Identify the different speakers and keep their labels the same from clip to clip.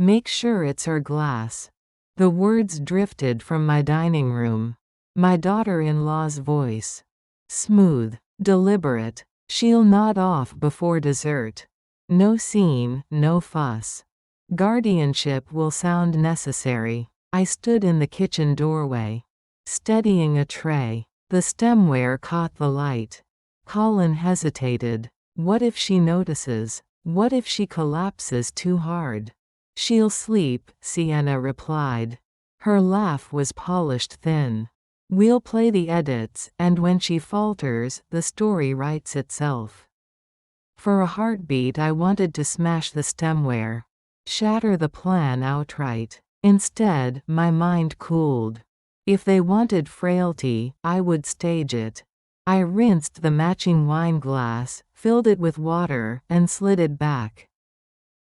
Speaker 1: Make sure it's her glass. The words drifted from my dining room. My daughter-in-law's voice. Smooth, deliberate. She'll nod off before dessert. No scene, no fuss. Guardianship will sound necessary. I stood in the kitchen doorway, steadying a tray. The stemware caught the light. Colin hesitated. What if she notices? What if she collapses too hard? She'll sleep, Sienna replied. Her laugh was polished thin. We'll play the edits, and when she falters, the story writes itself. For a heartbeat I wanted to smash the stemware. Shatter the plan outright. Instead, my mind cooled. If they wanted frailty, I would stage it. I rinsed the matching wine glass, filled it with water, and slid it back.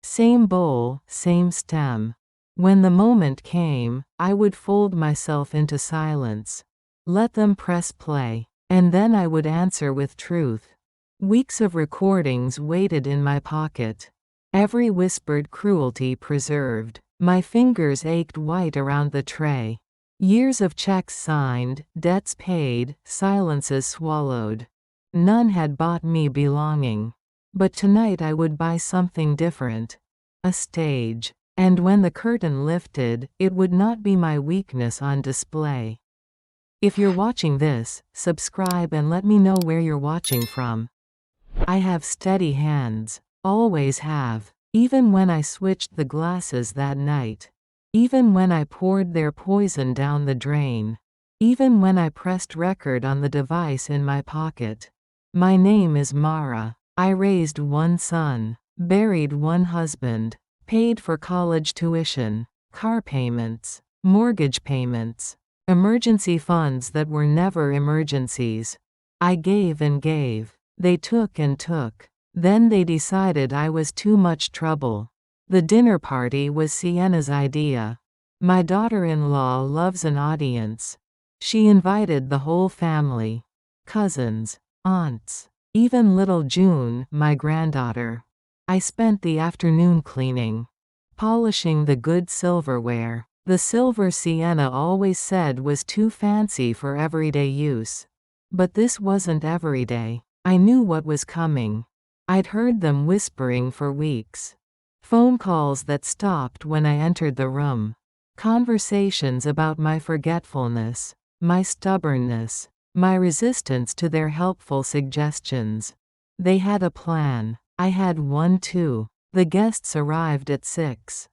Speaker 1: Same bowl, same stem. When the moment came, I would fold myself into silence. Let them press play. And then I would answer with truth. Weeks of recordings waited in my pocket. Every whispered cruelty preserved. My fingers ached white around the tray. Years of checks signed, debts paid, silences swallowed. None had bought me belonging. But tonight I would buy something different. A stage. And when the curtain lifted, it would not be my weakness on display. If you're watching this, subscribe and let me know where you're watching from. I have steady hands. Always have. Even when I switched the glasses that night. Even when I poured their poison down the drain. Even when I pressed record on the device in my pocket. My name is Mara. I raised one son. Buried one husband. Paid for college tuition. Car payments. Mortgage payments. Emergency funds that were never emergencies. I gave and gave. They took and took. Then they decided I was too much trouble. The dinner party was Sienna's idea. My daughter-in-law loves an audience. She invited the whole family. Cousins, aunts, even little June, my granddaughter. I spent the afternoon cleaning. Polishing the good silverware. The silver Sienna always said was too fancy for everyday use. But this wasn't everyday. I knew what was coming. I'd heard them whispering for weeks. Phone calls that stopped when I entered the room. Conversations about my forgetfulness, my stubbornness, my resistance to their helpful suggestions. They had a plan. I had one too. The guests arrived at 6.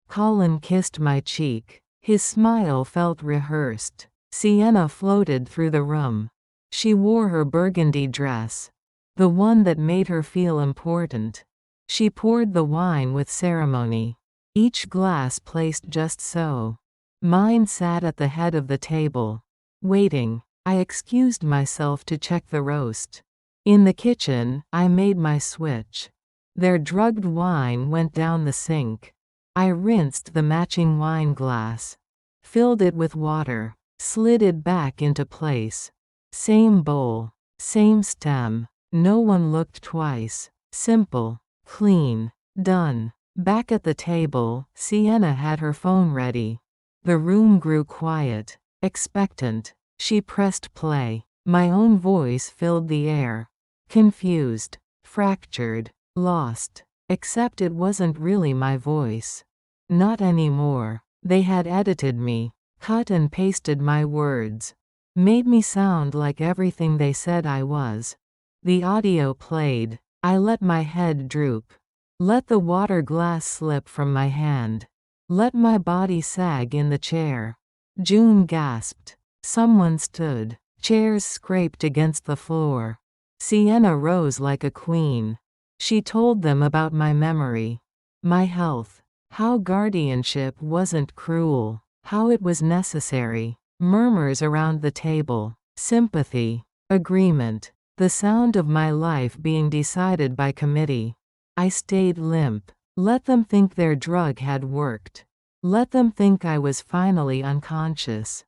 Speaker 1: Colin kissed my cheek. His smile felt rehearsed. Sienna floated through the room. She wore her burgundy dress. The one that made her feel important. She poured the wine with ceremony. Each glass placed just so. Mine sat at the head of the table. Waiting. I excused myself to check the roast. In the kitchen, I made my switch. Their drugged wine went down the sink. I rinsed the matching wine glass. Filled it with water. Slid it back into place. Same bowl. Same stem. No one looked twice. Simple. Clean. Done. Back at the table, Sienna had her phone ready. The room grew quiet. Expectant. She pressed play. My own voice filled the air. Confused. Fractured. Lost. Except it wasn't really my voice. Not anymore. They had edited me. Cut and pasted my words. Made me sound like everything they said I was. The audio played. I let my head droop. Let the water glass slip from my hand. Let my body sag in the chair. June gasped. Someone stood. Chairs scraped against the floor. Sienna rose like a queen. She told them about my memory. My health. How guardianship wasn't cruel. How it was necessary. Murmurs around the table. Sympathy. Agreement. The sound of my life being decided by committee. I stayed limp. Let them think their drug had worked. Let them think I was finally unconscious.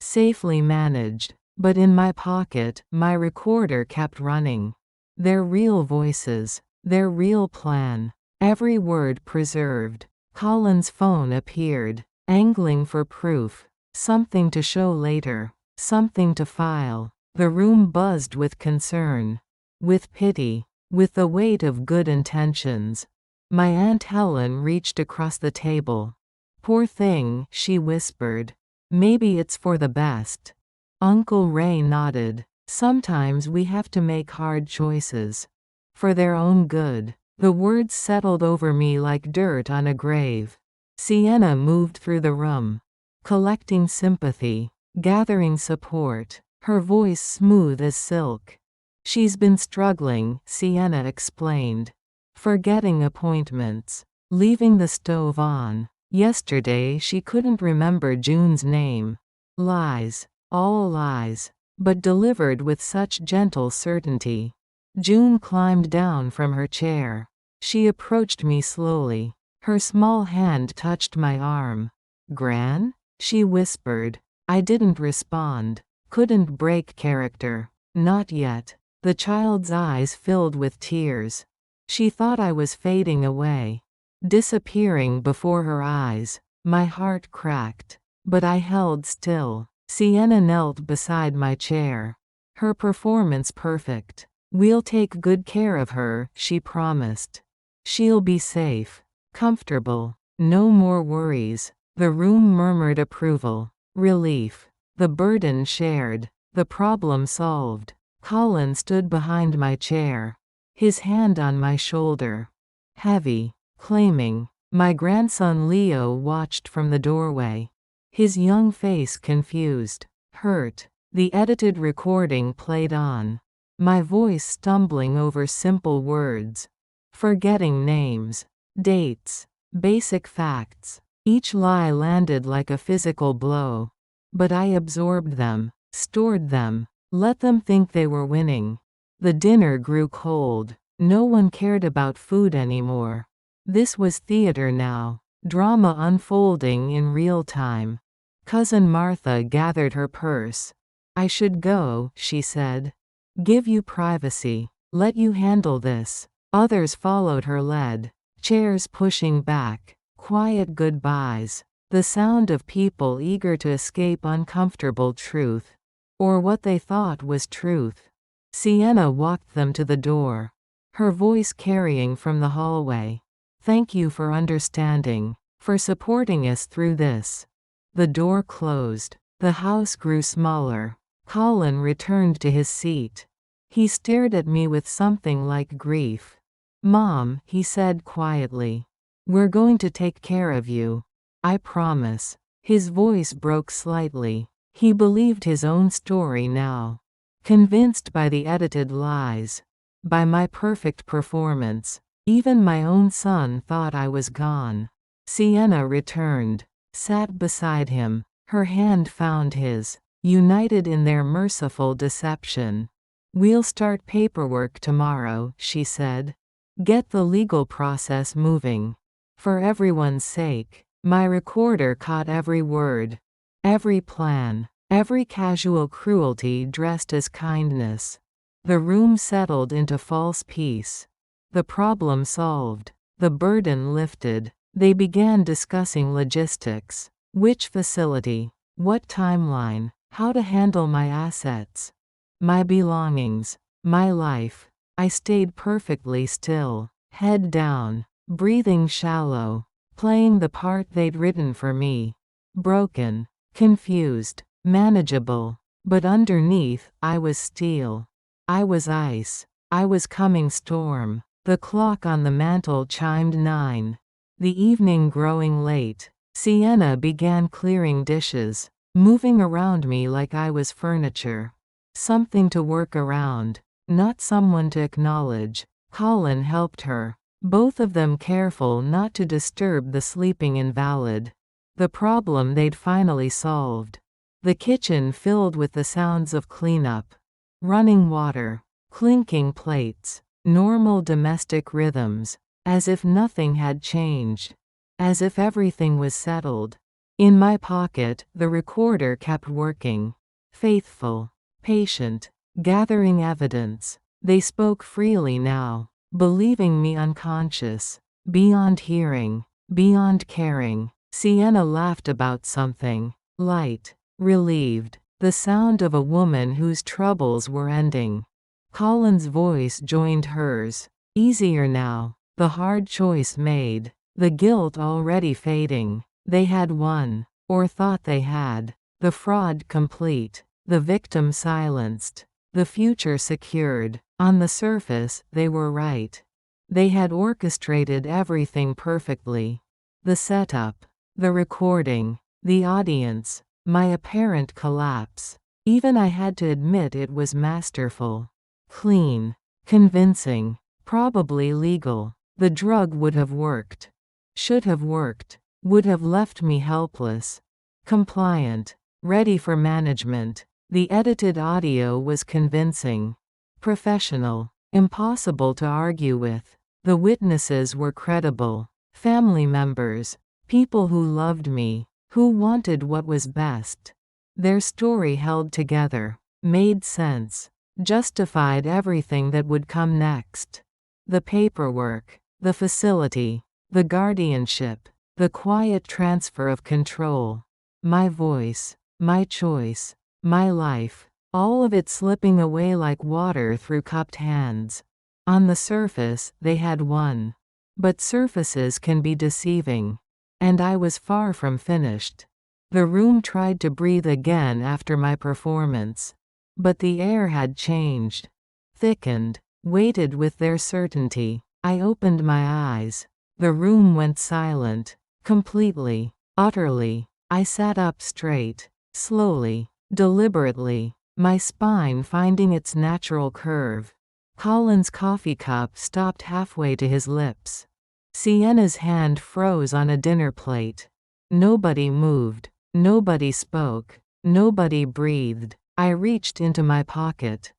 Speaker 1: Safely managed. But in my pocket, my recorder kept running. Their real voices. Their real plan. Every word preserved. Colin's phone appeared, angling for proof. Something to show later. Something to file. The room buzzed with concern. With pity. With the weight of good intentions. My Aunt Helen reached across the table. "Poor thing," she whispered. "Maybe it's for the best." Uncle Ray nodded. "Sometimes we have to make hard choices. For their own good." The words settled over me like dirt on a grave. Sienna moved through the room, collecting sympathy, gathering support, her voice smooth as silk. "She's been struggling," Sienna explained. "Forgetting appointments. Leaving the stove on. Yesterday she couldn't remember June's name. Lies. All lies. But delivered with such gentle certainty." June climbed down from her chair. She approached me slowly. Her small hand touched my arm. "Gran?" she whispered. I didn't respond. Couldn't break character. Not yet. The child's eyes filled with tears. She thought I was fading away. Disappearing before her eyes. My heart cracked. But I held still. Sienna knelt beside my chair. Her performance perfect. "We'll take good care of her," she promised. "She'll be safe. Comfortable. No more worries." The room murmured approval. Relief. The burden shared. The problem solved. Colin stood behind my chair. His hand on my shoulder. Heavy. Claiming. My grandson Leo watched from the doorway. His young face confused. Hurt. The edited recording played on. My voice stumbling over simple words. Forgetting names. Dates. Basic facts. Each lie landed like a physical blow. But I absorbed them. Stored them. Let them think they were winning. The dinner grew cold. No one cared about food anymore. This was theater now. Drama unfolding in real time. Cousin Martha gathered her purse. "I should go," she said. "Give you privacy. Let you handle this." Others followed her lead. Chairs pushing back. Quiet goodbyes. The sound of people eager to escape uncomfortable truth. Or what they thought was truth. Sienna walked them to the door. Her voice carrying from the hallway. "Thank you for understanding. For supporting us through this." The door closed. The house grew smaller. Colin returned to his seat. He stared at me with something like grief. "Mom," he said quietly. "We're going to take care of you. I promise." His voice broke slightly. He believed his own story now. Convinced by the edited lies. By my perfect performance. Even my own son thought I was gone. Sienna returned. Sat beside him. Her hand found his. United in their merciful deception. "We'll start paperwork tomorrow," she said. "Get the legal process moving. For everyone's sake." My recorder caught every word. Every plan. Every casual cruelty dressed as kindness. The room settled into false peace. The problem solved. The burden lifted. They began discussing logistics. Which facility? What timeline? How to handle my assets. My belongings. My life. I stayed perfectly still. Head down. Breathing shallow. Playing the part they'd written for me. Broken. Confused. Manageable. But underneath, I was steel. I was ice. I was coming storm. The clock on the mantel chimed 9. The evening growing late. Sienna began clearing dishes. Moving around me like I was furniture. Something to work around. Not someone to acknowledge. Colin helped her. Both of them careful not to disturb the sleeping invalid. The problem they'd finally solved. The kitchen filled with the sounds of cleanup. Running water. Clinking plates. Normal domestic rhythms. As if nothing had changed. As if everything was settled. In my pocket, the recorder kept working. Faithful. Patient. Gathering evidence. They spoke freely now. Believing me unconscious. Beyond hearing. beyond caring. Sienna laughed about something. Light. Relieved. The sound of a woman whose troubles were ending. Colin's voice joined hers. Easier now. The hard choice made. The guilt already fading. They had won. Or thought they had. The fraud complete. The victim silenced. The future secured. On the surface, they were right. They had orchestrated everything perfectly. The setup. The recording. The audience. My apparent collapse. Even I had to admit it was masterful. Clean. Convincing. Probably legal. The drug would have worked. Should have worked. Would have left me helpless. Compliant. Ready for management. The edited audio was convincing. Professional. Impossible to argue with. The witnesses were credible. Family members. People who loved me. Who wanted what was best. Their story held together. Made sense. Justified everything that would come next. The paperwork. The facility. The guardianship. The quiet transfer of control. My voice. My choice. My life. All of it slipping away like water through cupped hands. On the surface, they had won. But surfaces can be deceiving. And I was far from finished. The room tried to breathe again after my performance. But the air had changed. Thickened. Weighted with their certainty. I opened my eyes. The room went silent. Completely. Utterly. I sat up straight. Slowly. Deliberately. My spine finding its natural curve. Colin's coffee cup stopped halfway to his lips. Sienna's hand froze on a dinner plate. Nobody moved. Nobody spoke. Nobody breathed. I reached into my pocket.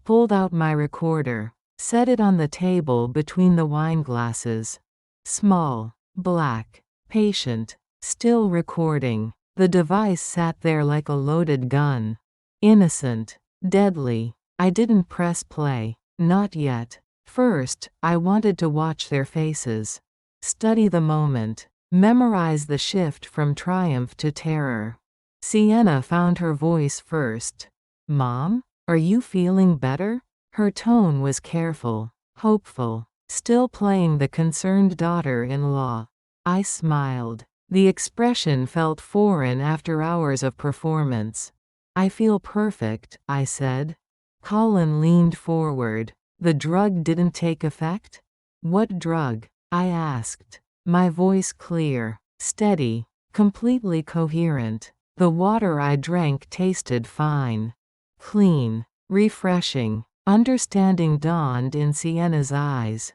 Speaker 1: Pulled out my recorder. Set it on the table between the wine glasses. Small. Black. Patient. Still recording. The device sat there like a loaded gun. Innocent. Deadly. I didn't press play. Not yet. First, I wanted to watch their faces. Study the moment. Memorize the shift from triumph to terror. Sienna found her voice first. Mom? Are you feeling better? Her tone was careful. Hopeful. Still playing the concerned daughter-in-law. I smiled. The expression felt foreign after hours of performance. I feel perfect, I said. Colin leaned forward. The drug didn't take effect? What drug? I asked. My voice clear, steady, completely coherent. The water I drank tasted fine. Clean. Refreshing. Understanding dawned in Sienna's eyes.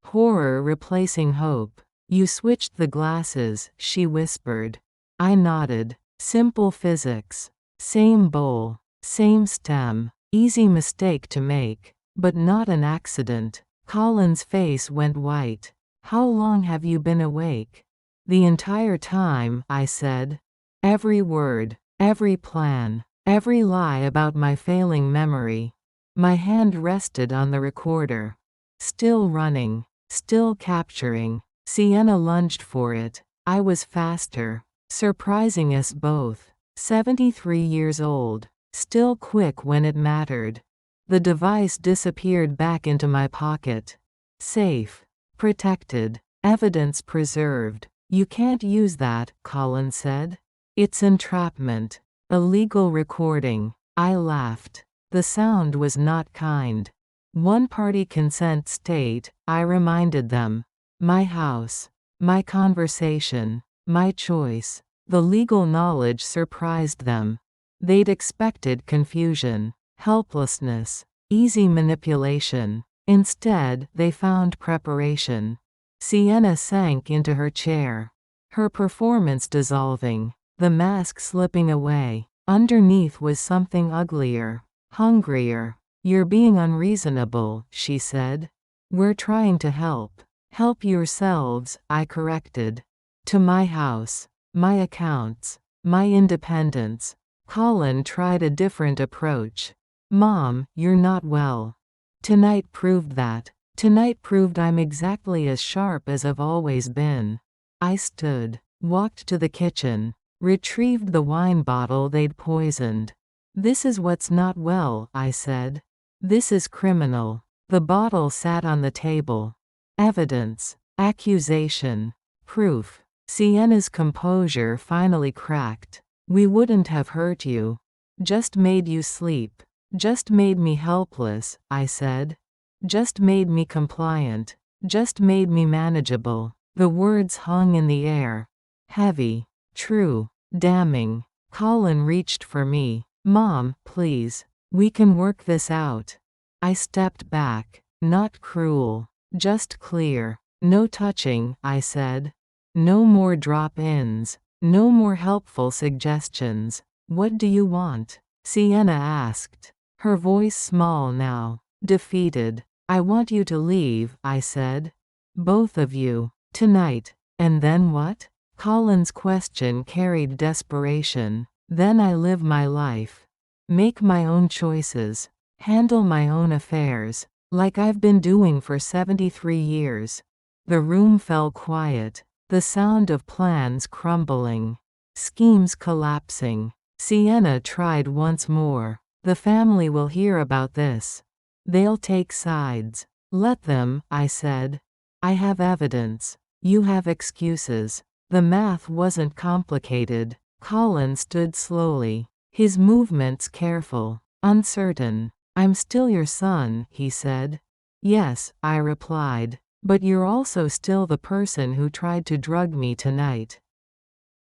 Speaker 1: Horror replacing hope. You switched the glasses, she whispered. I nodded. Simple physics. Same bowl. Same stem. Easy mistake to make. But not an accident. Colin's face went white. How long have you been awake? The entire time, I said. Every word. Every plan. Every lie about my failing memory. My hand rested on the recorder. Still running. Still capturing. Sienna lunged for it. I was faster. Surprising us both. 73 years old. Still quick when it mattered. The device disappeared back into my pocket. Safe. Protected. Evidence preserved. You can't use that, Colin said. It's entrapment. Illegal recording. I laughed. The sound was not kind. One-party consent state, I reminded them. My house. My conversation. My choice. The legal knowledge surprised them. They'd expected confusion, helplessness, easy manipulation. Instead, they found preparation. Sienna sank into her chair. Her performance dissolving. The mask slipping away. Underneath was something uglier. Hungrier. You're being unreasonable, she said. We're trying to help. Help yourselves, I corrected. To my house. My accounts. My independence. Colin tried a different approach. Mom, you're not well. Tonight proved that. Tonight proved I'm exactly as sharp as I've always been. I stood, walked to the kitchen, retrieved the wine bottle they'd poisoned. This is what's not well, I said. This is criminal. The bottle sat on the table. Evidence, accusation, proof. Sienna's composure finally cracked. We wouldn't have hurt you. Just made you sleep. Just made me helpless, I said. Just made me compliant. Just made me manageable. The words hung in the air. Heavy. True. Damning. Colin reached for me. Mom, please. We can work this out. I stepped back. Not cruel. Just clear. No touching, I said. No more drop-ins. No more helpful suggestions. What do you want? Sienna asked. Her voice small now. Defeated. I want you to leave, I said. Both of you. Tonight. And then what? Colin's question carried desperation. Then I live my life. Make my own choices. Handle my own affairs. Like I've been doing for 73 years. The room fell quiet. The sound of plans crumbling. Schemes collapsing. Sienna tried once more. The family will hear about this. They'll take sides. Let them, I said. I have evidence. You have excuses. The math wasn't complicated. Colin stood slowly. His movements careful. Uncertain. I'm still your son, he said. Yes, I replied. But you're also still the person who tried to drug me tonight.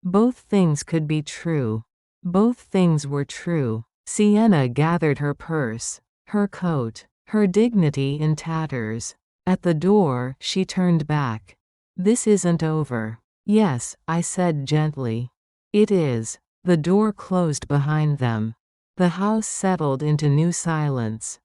Speaker 1: Both things could be true. Both things were true. Sienna gathered her purse, her coat, her dignity in tatters. At the door, she turned back. This isn't over. Yes, I said gently. It is. The door closed behind them. The house settled into new silence.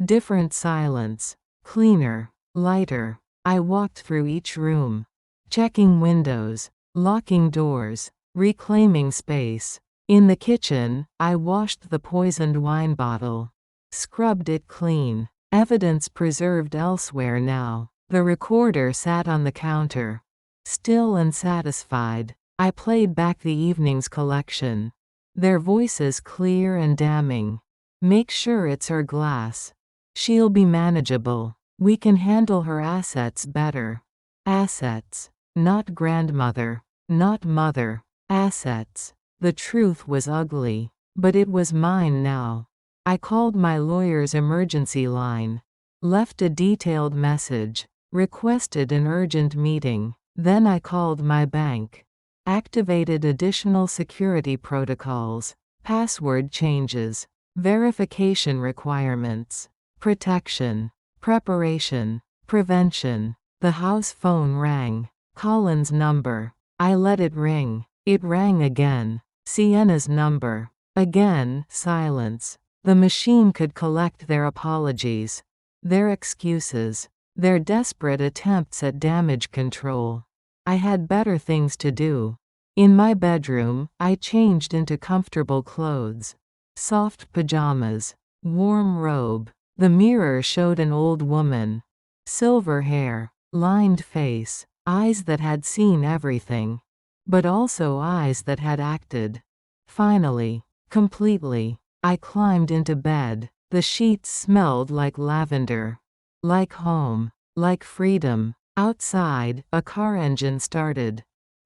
Speaker 1: Different silence. Cleaner. Lighter. I walked through each room. Checking windows. Locking doors. Reclaiming space. In the kitchen, I washed the poisoned wine bottle. Scrubbed it clean. Evidence preserved elsewhere now. The recorder sat on the counter. Still and satisfied, I played back the evening's collection. Their voices clear and damning. Make sure it's her glass. She'll be manageable. We can handle her assets better. Assets. Not grandmother. Not mother. Assets. The truth was ugly. But it was mine now. I called my lawyer's emergency line. Left a detailed message. Requested an urgent meeting. Then I called my bank. Activated additional security protocols. Password changes. Verification requirements. Protection. Preparation. Prevention. The house phone rang. Colin's number. I let it ring. It rang again. Sienna's number. Again, silence. The machine could collect their apologies. Their excuses. Their desperate attempts at damage control. I had better things to do. In my bedroom, I changed into comfortable clothes. Soft pajamas. Warm robe. The mirror showed an old woman. Silver hair. Lined face. Eyes that had seen everything. But also eyes that had acted. Finally. Completely. I climbed into bed. The sheets smelled like lavender. Like home. Like freedom. Outside, a car engine started.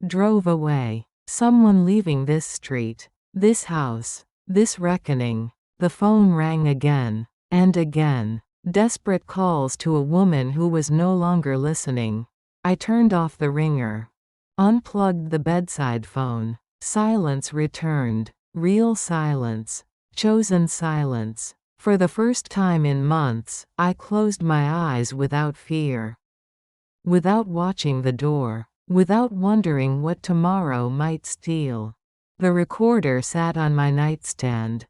Speaker 1: Drove away. Someone leaving this street. This house. This reckoning. The phone rang again. And again. Desperate calls to a woman who was no longer listening. I turned off the ringer. Unplugged the bedside phone. Silence returned. Real silence. Chosen silence. For the first time in months, I closed my eyes without fear. Without watching the door. Without wondering what tomorrow might steal. The recorder sat on my nightstand.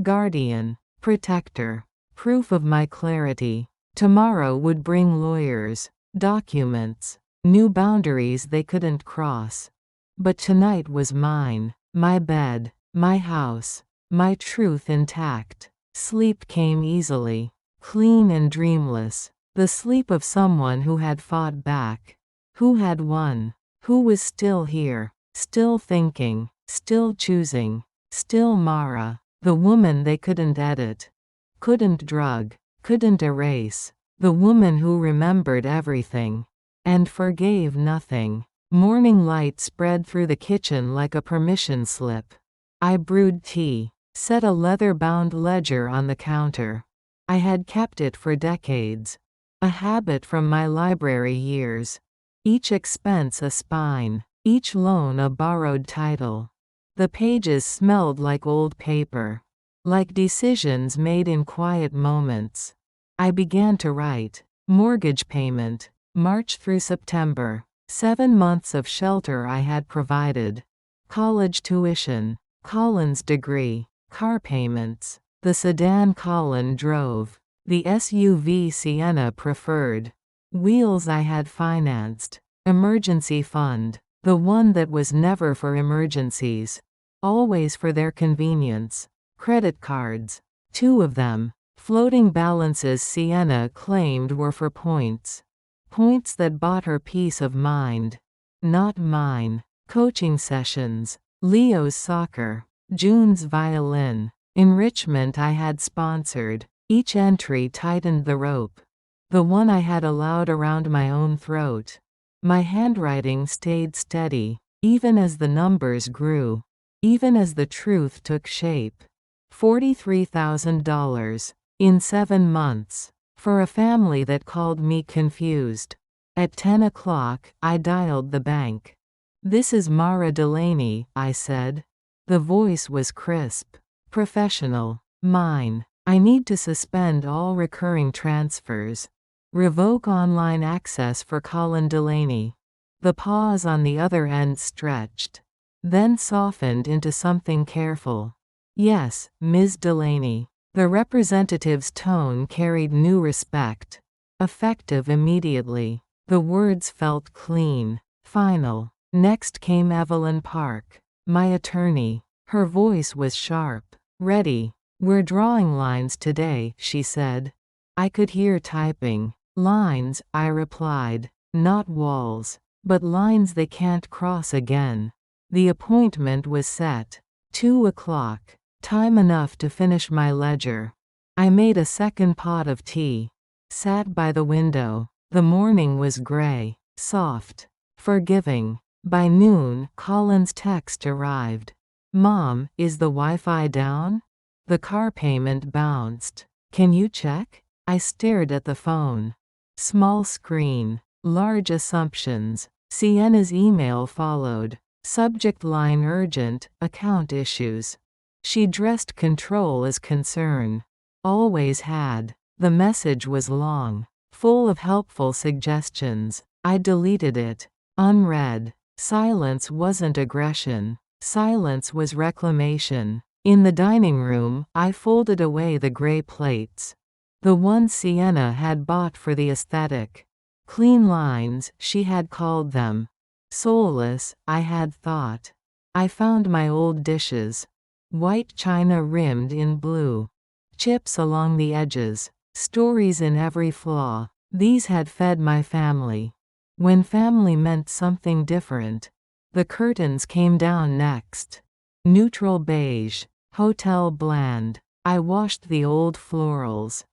Speaker 1: Guardian. Protector. Proof of my clarity. Tomorrow would bring lawyers. Documents. New boundaries they couldn't cross. But tonight was mine. My bed. My house. My truth intact. Sleep came easily. Clean and dreamless. The sleep of someone who had fought back. Who had won. Who was still here, still thinking, still choosing, still Mara, the woman they couldn't edit, couldn't drug, couldn't erase, the woman who remembered everything and forgave nothing. Morning light spread through the kitchen like a permission slip. I brewed tea, set a leather-bound ledger on the counter. I had kept it for decades. A habit from my library years. Each expense a spine, each loan a borrowed title. The pages smelled like old paper, like decisions made in quiet moments. I began to write. Mortgage payment, March through September. 7 months of shelter I had provided. College tuition, Colin's degree, car payments. The sedan Colin drove. The SUV Sienna preferred. Wheels I had financed. Emergency fund. The one that was never for emergencies. Always for their convenience. Credit cards. 2 of them. Floating balances Sienna claimed were for points. Points that bought her peace of mind. Not mine. Coaching sessions. Leo's soccer. June's violin. Enrichment I had sponsored. Each entry tightened the rope. The one I had allowed around my own throat. My handwriting stayed steady, even as the numbers grew, even as the truth took shape. $43,000. In 7 months. For a family that called me confused. At 10 o'clock, I dialed the bank. "This is Mara Delaney," I said. The voice was crisp. Professional. Mine. "I need to suspend all recurring transfers. Revoke online access for Colin Delaney." The pause on the other end stretched. Then softened into something careful. "Yes, Ms. Delaney." The representative's tone carried new respect. Effective immediately. The words felt clean. Final. Next came Evelyn Park, my attorney. Her voice was sharp. "Ready. We're drawing lines today," she said. I could hear typing. "Lines," I replied. "Not walls. But lines they can't cross again." The appointment was set. 2 o'clock. Time enough to finish my ledger. I made a second pot of tea. Sat by the window. The morning was gray, soft, forgiving. By noon, Colin's text arrived. "Mom, is the Wi-Fi down?" The car payment bounced. "Can you check?" I stared at the phone. Small screen. Large assumptions. Sienna's email followed. Subject line urgent, account issues. She dressed control as concern. Always had. The message was long, full of helpful suggestions. I deleted it. Unread. Silence wasn't aggression. Silence was reclamation. In the dining room, I folded away the gray plates. The ones Sienna had bought for the aesthetic. Clean lines, she had called them. Soulless, I had thought. I found my old dishes. White china rimmed in blue. Chips along the edges. Stories in every flaw. These had fed my family. When family meant something different. The curtains came down next. Neutral beige. Hotel bland. I washed the old florals.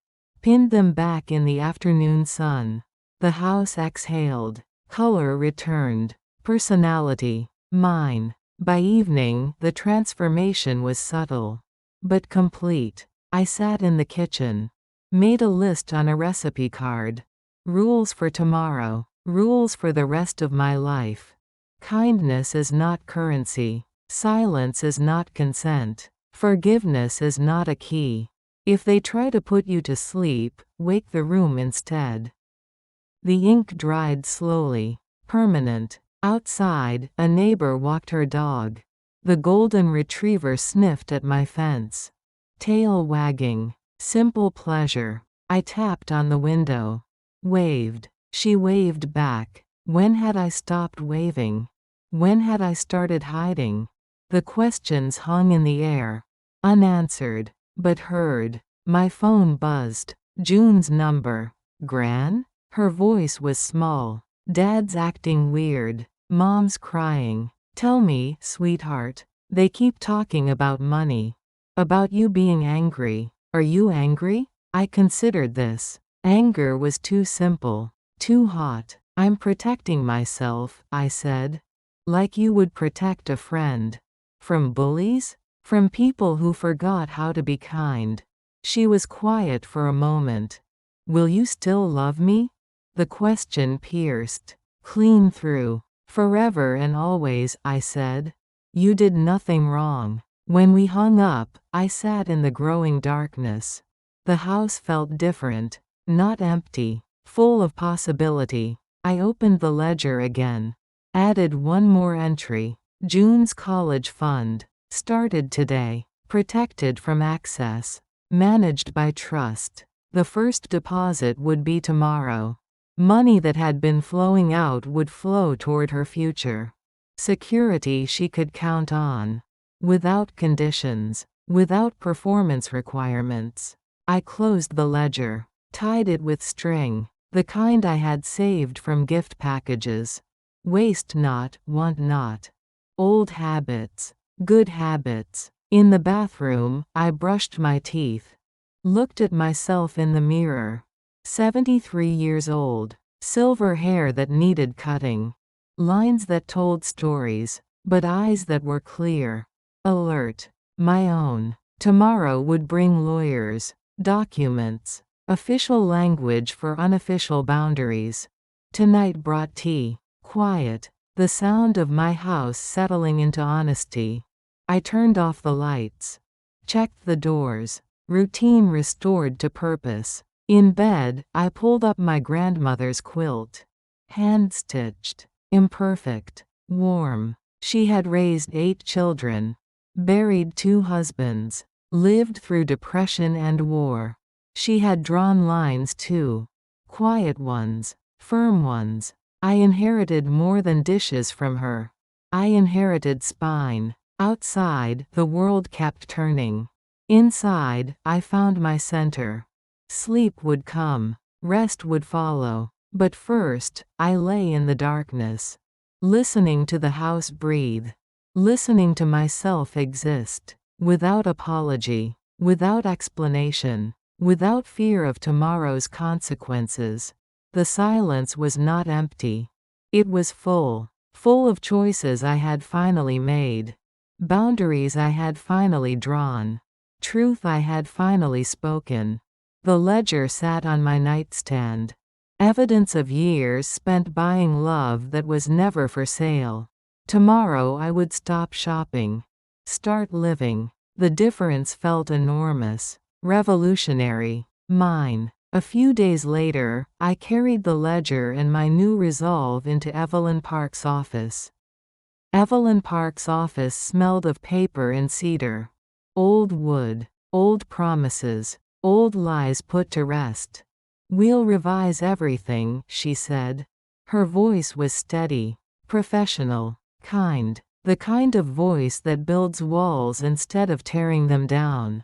Speaker 1: Pinned them back in the afternoon sun. The house exhaled. Color returned. Personality. Mine. By evening, the transformation was subtle. But complete. I sat in the kitchen. Made a list on a recipe card. Rules for tomorrow. Rules for the rest of my life. Kindness is not currency. Silence is not consent. Forgiveness is not a key. If they try to put you to sleep, wake the room instead. The ink dried slowly. Permanent. Outside, a neighbor walked her dog. The golden retriever sniffed at my fence. Tail wagging. Simple pleasure. I tapped on the window. Waved. She waved back. When had I stopped waving? When had I started hiding? The questions hung in the air. Unanswered. But heard. My phone buzzed. June's number. Gran? Her voice was small. Dad's acting weird. Mom's crying. Tell me, sweetheart. They keep talking about money. About you being angry. Are you angry? I considered this. Anger was too simple. Too hot. I'm protecting myself, I said. Like you would protect a friend. From bullies? From people who forgot how to be kind. She was quiet for a moment. Will you still love me? The question pierced clean through. Forever and always, I said. You did nothing wrong. When we hung up, I sat in the growing darkness. The house felt different. Not empty. Full of possibility. I opened the ledger again. Added one more entry. June's college fund. Started today. Protected from access. Managed by trust. The first deposit would be tomorrow. Money that had been flowing out would flow toward her future. Security she could count on. Without conditions. Without performance requirements. I closed the ledger. Tied it with string. The kind I had saved from gift packages. Waste not, want not. Old habits. Good habits. In the bathroom, I brushed my teeth. Looked at myself in the mirror. 73 years old. Silver hair that needed cutting. Lines that told stories, but eyes that were clear. Alert. My own. Tomorrow would bring lawyers. Documents. Official language for unofficial boundaries. Tonight brought tea. Quiet. The sound of my house settling into honesty. I turned off the lights. Checked the doors. Routine restored to purpose. In bed, I pulled up my grandmother's quilt. Hand-stitched. Imperfect. Warm. She had raised 8 children. Buried 2 husbands. Lived through depression and war. She had drawn lines too. Quiet ones. Firm ones. I inherited more than dishes from her. I inherited spine. Outside, the world kept turning. Inside, I found my center. Sleep would come. Rest would follow. But first, I lay in the darkness. Listening to the house breathe. Listening to myself exist. Without apology. Without explanation. Without fear of tomorrow's consequences. The silence was not empty. It was full. Full of choices I had finally made. Boundaries I had finally drawn. Truth I had finally spoken. The ledger sat on my nightstand. Evidence of years spent buying love that was never for sale. Tomorrow I would stop shopping. Start living. The difference felt enormous. Revolutionary. Mine. A few days later, I carried the ledger and my new resolve into Evelyn Park's office. Evelyn Park's office smelled of paper and cedar. Old wood. Old promises. Old lies put to rest. We'll revise everything, she said. Her voice was steady. Professional. Kind. The kind of voice that builds walls instead of tearing them down.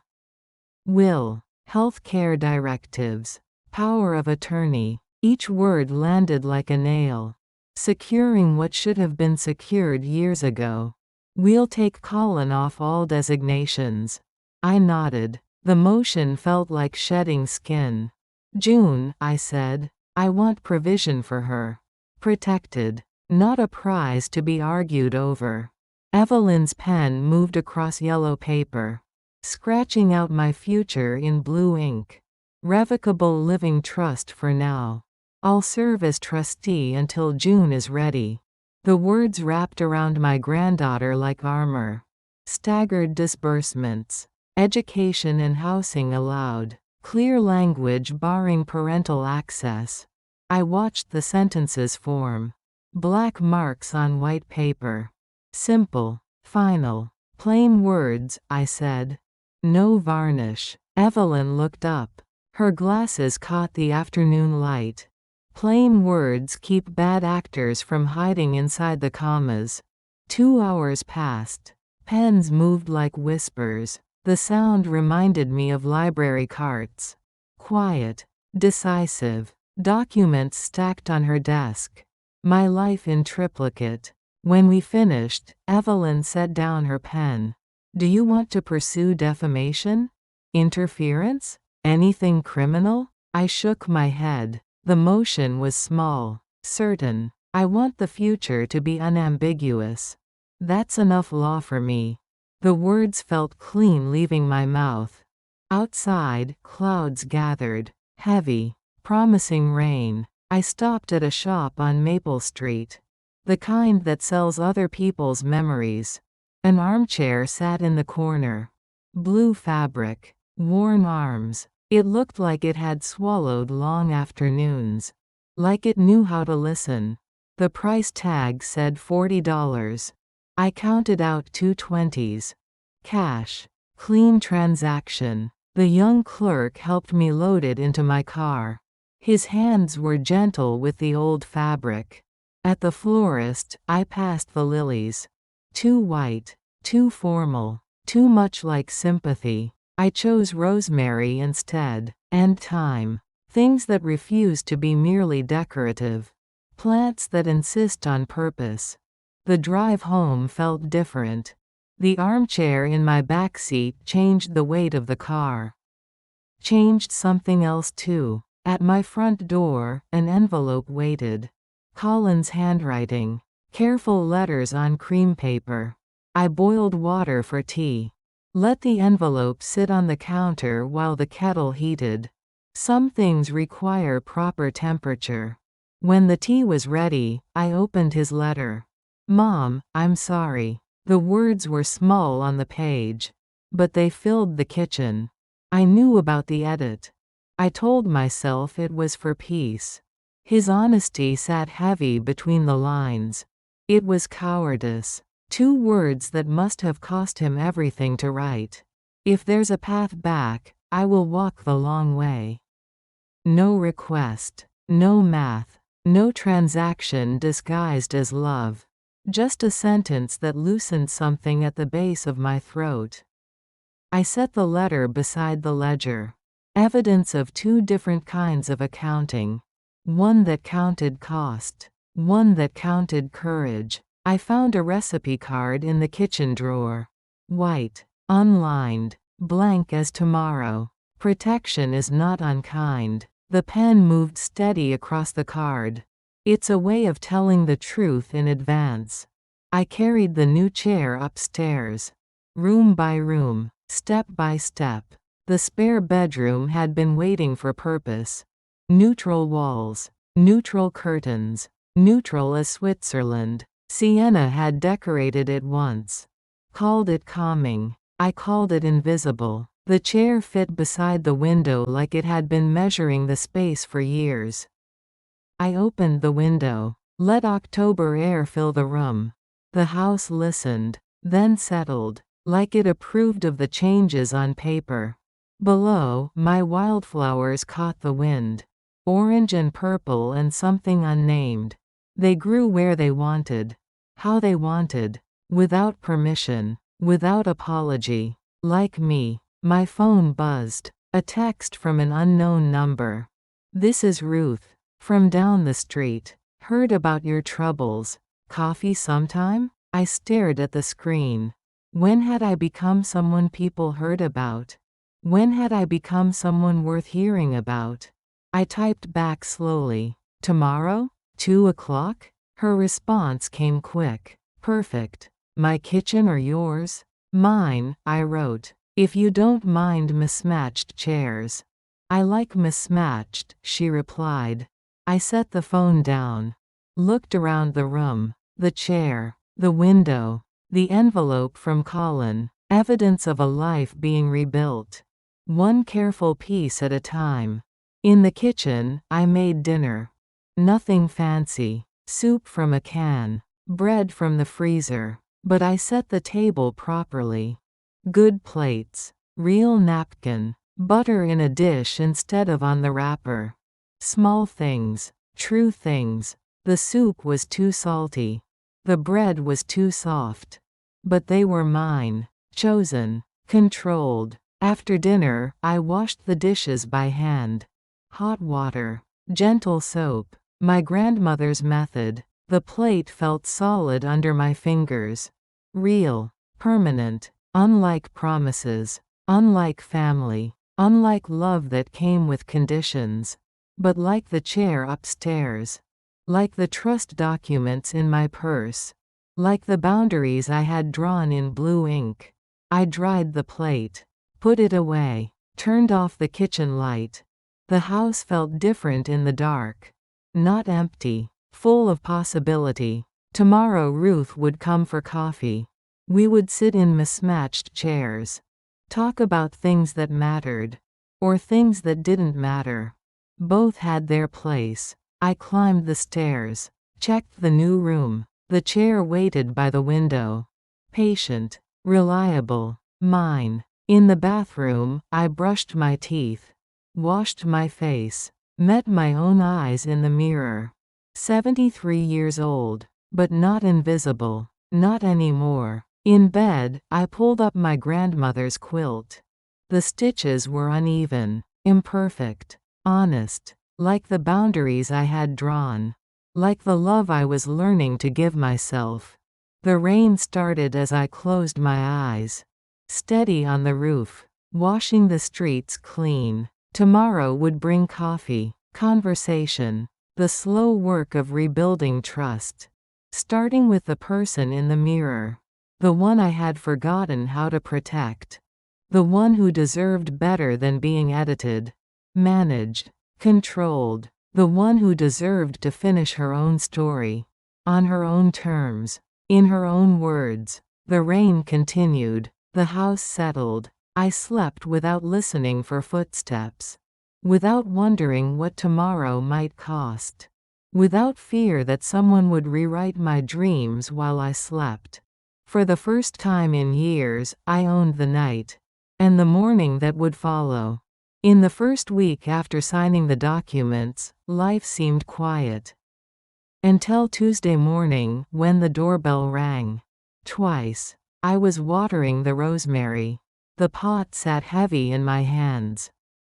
Speaker 1: Will. Healthcare directives. Power of attorney. Each word landed like a nail. Securing what should have been secured years ago. We'll take Colin off all designations. I nodded. The motion felt like shedding skin. June, I said. I want provision for her. Protected. Not a prize to be argued over. Evelyn's pen moved across yellow paper. Scratching out my future in blue ink. Revocable living trust for now. I'll serve as trustee until June is ready. The words wrapped around my granddaughter like armor. Staggered disbursements. Education and housing allowed. Clear language barring parental access. I watched the sentences form. Black marks on white paper. Simple. Final. Plain words, I said. No varnish. Evelyn looked up. Her glasses caught the afternoon light. Plain words keep bad actors from hiding inside the commas. 2 hours passed. Pens moved like whispers. The sound reminded me of library carts. Quiet. Decisive. Documents stacked on her desk. My life in triplicate. When we finished, Evelyn set down her pen. Do you want to pursue defamation? Interference? Anything criminal? I shook my head. The motion was small, certain. I want the future to be unambiguous. That's enough law for me. The words felt clean leaving my mouth. Outside, clouds gathered, heavy, promising rain. I stopped at a shop on Maple Street. The kind that sells other people's memories. An armchair sat in the corner. Blue fabric, worn arms. It looked like it had swallowed long afternoons. Like it knew how to listen. The price tag said $40. I counted out 2 20s. Cash. Clean transaction. The young clerk helped me load it into my car. His hands were gentle with the old fabric. At the florist, I passed the lilies. Too white, too formal, too much like sympathy. I chose rosemary instead, and thyme. Things that refuse to be merely decorative. Plants that insist on purpose. The drive home felt different. The armchair in my back seat changed the weight of the car. Changed something else too. At my front door, an envelope waited. Colin's handwriting. Careful letters on cream paper. I boiled water for tea. Let the envelope sit on the counter while the kettle heated. Some things require proper temperature. When the tea was ready, I opened his letter. Mom, I'm sorry. The words were small on the page. But they filled the kitchen. I knew about the edit. I told myself it was for peace. His honesty sat heavy between the lines. It was cowardice. 2 words that must have cost him everything to write. If there's a path back, I will walk the long way. No request. No math. No transaction disguised as love. Just a sentence that loosened something at the base of my throat. I set the letter beside the ledger. Evidence of 2 different kinds of accounting. One that counted cost. One that counted courage. I found a recipe card in the kitchen drawer. White. Unlined. Blank as tomorrow. Protection is not unkind. The pen moved steady across the card. It's a way of telling the truth in advance. I carried the new chair upstairs. Room by room. Step by step. The spare bedroom had been waiting for purpose. Neutral walls. Neutral curtains. Neutral as Switzerland. Sienna had decorated it once. Called it calming. I called it invisible. The chair fit beside the window like it had been measuring the space for years. I opened the window. Let October air fill the room. The house listened, then settled, like it approved of the changes on paper. Below, my wildflowers caught the wind. Orange and purple and something unnamed. They grew where they wanted. How they wanted. Without permission. Without apology. Like me. My phone buzzed. A text from an unknown number. This is Ruth. From down the street. Heard about your troubles. Coffee sometime? I stared at the screen. When had I become someone people heard about? When had I become someone worth hearing about? I typed back slowly. Tomorrow? 2 o'clock? Her response came quick. Perfect. My kitchen or yours? Mine, I wrote. If you don't mind mismatched chairs. I like mismatched, she replied. I set the phone down. Looked around the room. The chair. The window. The envelope from Colin. Evidence of a life being rebuilt. One careful piece at a time. In the kitchen, I made dinner. Nothing fancy. Soup from a can. Bread from the freezer. But I set the table properly. Good plates. Real napkin. Butter in a dish instead of on the wrapper. Small things. True things. The soup was too salty. The bread was too soft. But they were mine. Chosen. Controlled. After dinner, I washed the dishes by hand. Hot water. Gentle soap. My grandmother's method. The plate felt solid under my fingers. Real. Permanent. Unlike promises. Unlike family. Unlike love that came with conditions. But like the chair upstairs. Like the trust documents in my purse. Like the boundaries I had drawn in blue ink. I dried the plate. Put it away. Turned off the kitchen light. The house felt different in the dark. Not empty. Full of possibility. Tomorrow Ruth would come for coffee. We would sit in mismatched chairs. Talk about things that mattered. Or things that didn't matter. Both had their place. I climbed the stairs. Checked the new room. The chair waited by the window. Patient. Reliable. Mine. In the bathroom, I brushed my teeth. Washed my face. Met my own eyes in the mirror. 73 years old. But not invisible. Not anymore. In bed, I pulled up my grandmother's quilt. The stitches were uneven. Imperfect. Honest. Like the boundaries I had drawn. Like the love I was learning to give myself. The rain started as I closed my eyes. Steady on the roof. Washing the streets clean. Tomorrow would bring coffee. Conversation. The slow work of rebuilding trust. Starting with the person in the mirror. The one I had forgotten how to protect. The one who deserved better than being edited. Managed. Controlled. The one who deserved to finish her own story. On her own terms. In her own words. The rain continued. The house settled. I slept without listening for footsteps. Without wondering what tomorrow might cost. Without fear that someone would rewrite my dreams while I slept. For the first time in years, I owned the night. And the morning that would follow. In the first week after signing the documents, life seemed quiet. Until Tuesday morning, when the doorbell rang. Twice. I was watering the rosemary. The pot sat heavy in my hands.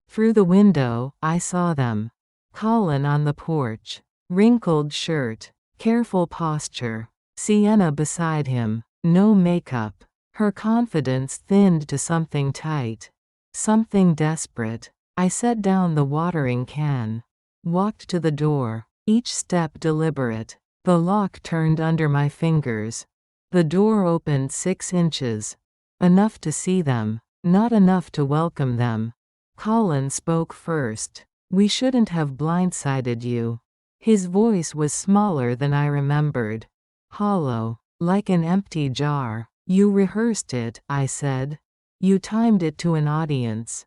Speaker 1: Through the window, I saw them. Colin on the porch. Wrinkled shirt. Careful posture. Sienna beside him. No makeup. Her confidence thinned to something tight. Something desperate. I set down the watering can. Walked to the door. Each step deliberate. The lock turned under my fingers. The door opened 6 inches. Enough to see them. Not enough to welcome them. Colin spoke first. "We shouldn't have blindsided you." His voice was smaller than I remembered. Hollow. Like an empty jar. "You rehearsed it," I said. "You timed it to an audience."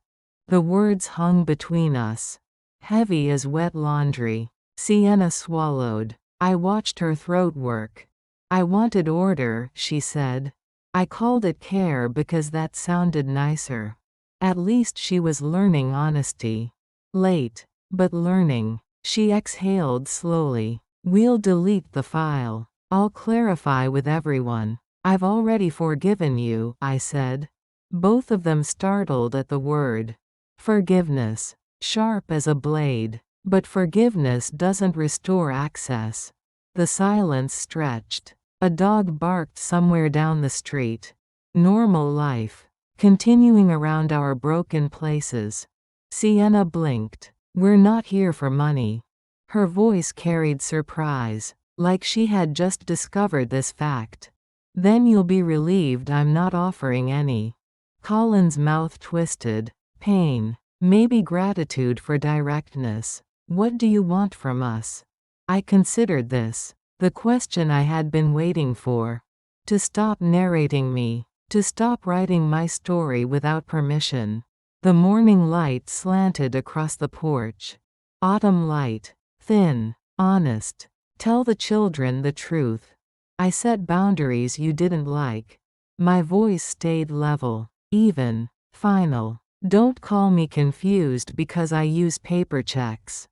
Speaker 1: The words hung between us. Heavy as wet laundry. Sienna swallowed. I watched her throat work. "I wanted order," she said. I called it care because that sounded nicer. At least she was learning honesty. Late. But learning. She exhaled slowly. "We'll delete the file. I'll clarify with everyone. I've already forgiven you," I said. Both of them startled at the word. Forgiveness. Sharp as a blade. But forgiveness doesn't restore access. The silence stretched. A dog barked somewhere down the street. Normal life. Continuing around our broken places. Sienna blinked. "We're not here for money." Her voice carried surprise. Like she had just discovered this fact. "Then you'll be relieved I'm not offering any." Colin's mouth twisted. Pain. Maybe gratitude for directness. "What do you want from us?" I considered this. The question I had been waiting for. To stop narrating me. To stop writing my story without permission. The morning light slanted across the porch. Autumn light. Thin. Honest. "Tell the children the truth." I set boundaries you didn't like. My voice stayed level. Even. Final. "Don't call me confused because I use paper checks.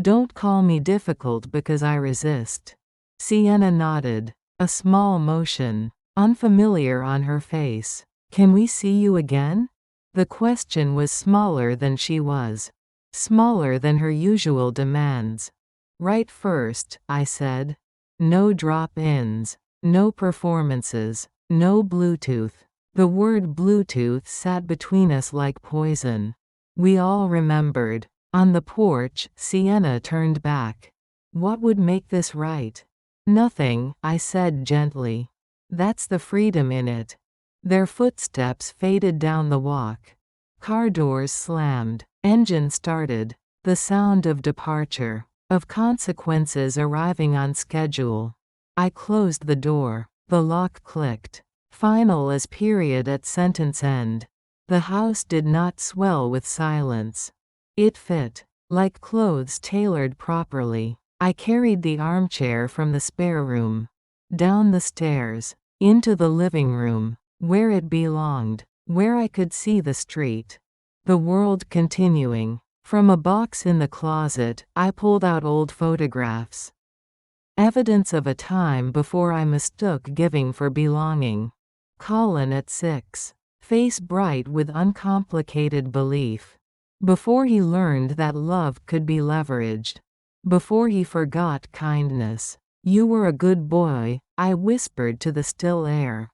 Speaker 1: Don't call me difficult because I resist." Sienna nodded. A small motion. Unfamiliar on her face. "Can we see you again?" The question was smaller than she was. Smaller than her usual demands. "Right first," I said. No drop-ins. No performances. No Bluetooth. The word Bluetooth sat between us like poison. We all remembered. On the porch, Sienna turned back. What would make this right? Nothing, I said gently. That's the freedom in it. Their footsteps faded down the walk. Car doors slammed. Engine started. The sound of departure. Of consequences arriving on schedule. I closed the door. The lock clicked. Final as period at sentence end. The house did not swell with silence. It fit. Like clothes tailored properly. I carried the armchair from the spare room. Down the stairs. Into the living room. Where it belonged. Where I could see the street. The world continuing. From a box in the closet, I pulled out old photographs. Evidence of a time before I mistook giving for belonging. Colin at 6. Face bright with uncomplicated belief. Before he learned that love could be leveraged. Before he forgot kindness. You were a good boy, I whispered to the still air.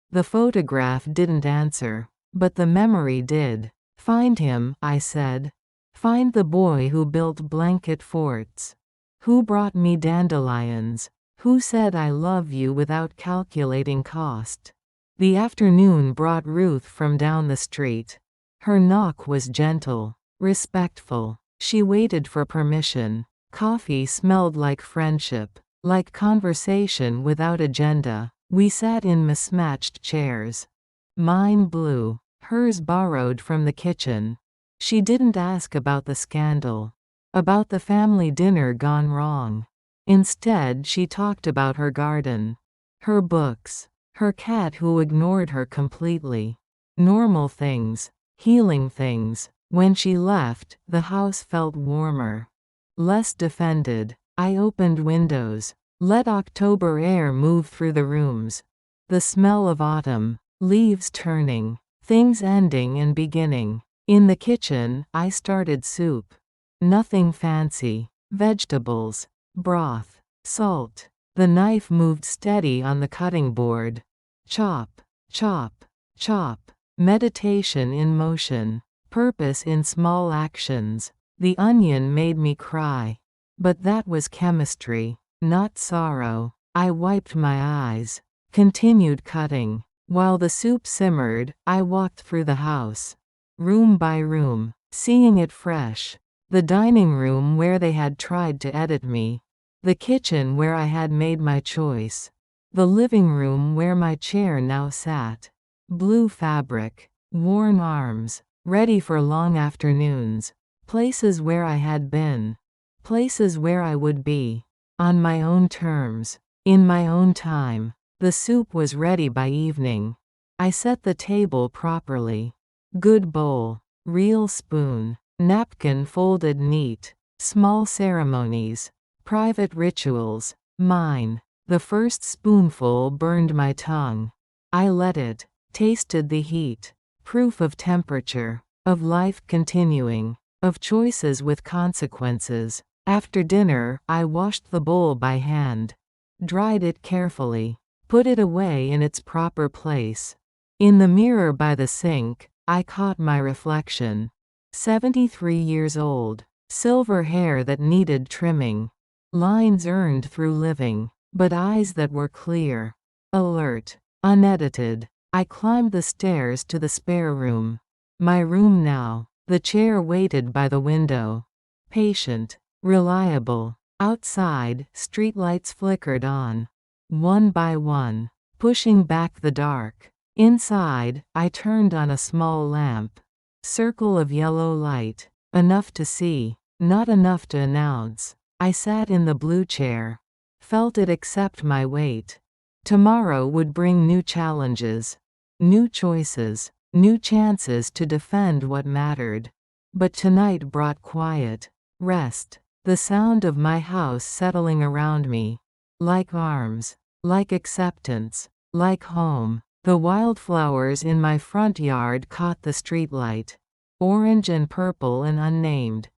Speaker 1: The photograph didn't answer, but the memory did. Find him, I said. Find the boy who built blanket forts. Who brought me dandelions. Who said I love you without calculating cost. The afternoon brought Ruth from down the street. Her knock was gentle, respectful. She waited for permission. Coffee smelled like friendship, like conversation without agenda. We sat in mismatched chairs. Mine blue, hers borrowed from the kitchen. She didn't ask about the scandal, about the family dinner gone wrong. Instead, she talked about her garden, her books, her cat who ignored her completely. Normal things, healing things. When she left, the house felt warmer, less defended. I opened windows, let October air move through the rooms. The smell of autumn, leaves turning, things ending and beginning. In the kitchen, I started soup. Nothing fancy. Vegetables, broth, salt. The knife moved steady on the cutting board. Chop, chop, chop. Meditation in motion. Purpose in small actions. The onion made me cry. But that was chemistry, not sorrow. I wiped my eyes. Continued cutting. While the soup simmered, I walked through the house. Room by room, seeing it fresh. The dining room where they had tried to edit me. The kitchen where I had made my choice. The living room where my chair now sat. Blue fabric, worn arms, ready for long afternoons. Places where I had been. Places where I would be. On my own terms. In my own time. The soup was ready by evening. I set the table properly. Good bowl. Real spoon. Napkin folded neat. Small ceremonies. Private rituals. Mine. The first spoonful burned my tongue. I let it. Tasted the heat. Proof of temperature. Of life continuing. Of choices with consequences. After dinner, I washed the bowl by hand. Dried it carefully. Put it away in its proper place. In the mirror by the sink, I caught my reflection. 73 years old. Silver hair that needed trimming. Lines earned through living. But eyes that were clear. Alert. Unedited. I climbed the stairs to the spare room. My room now. The chair waited by the window. Patient. Reliable. Outside, streetlights flickered on. One by one. Pushing back the dark. Inside, I turned on a small lamp. Circle of yellow light. Enough to see. Not enough to announce. I sat in the blue chair. Felt it accept my weight. Tomorrow would bring new challenges. New choices. New chances to defend what mattered. But tonight brought quiet. Rest. The sound of my house settling around me. Like arms. Like acceptance. Like home. The wildflowers in my front yard caught the streetlight. Orange and purple and unnamed.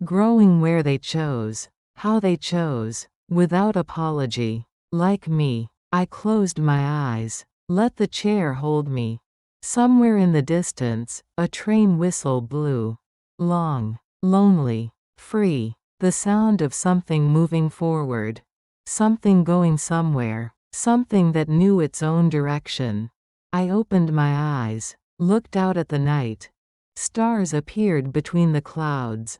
Speaker 1: Growing where they chose. How they chose. without apology. Like me, I closed my eyes, let the chair hold me. Somewhere in the distance, a train whistle blew. Long, lonely, free, the sound of something moving forward. Something going somewhere, something that knew its own direction. I opened my eyes, looked out at the night. Stars appeared between the clouds.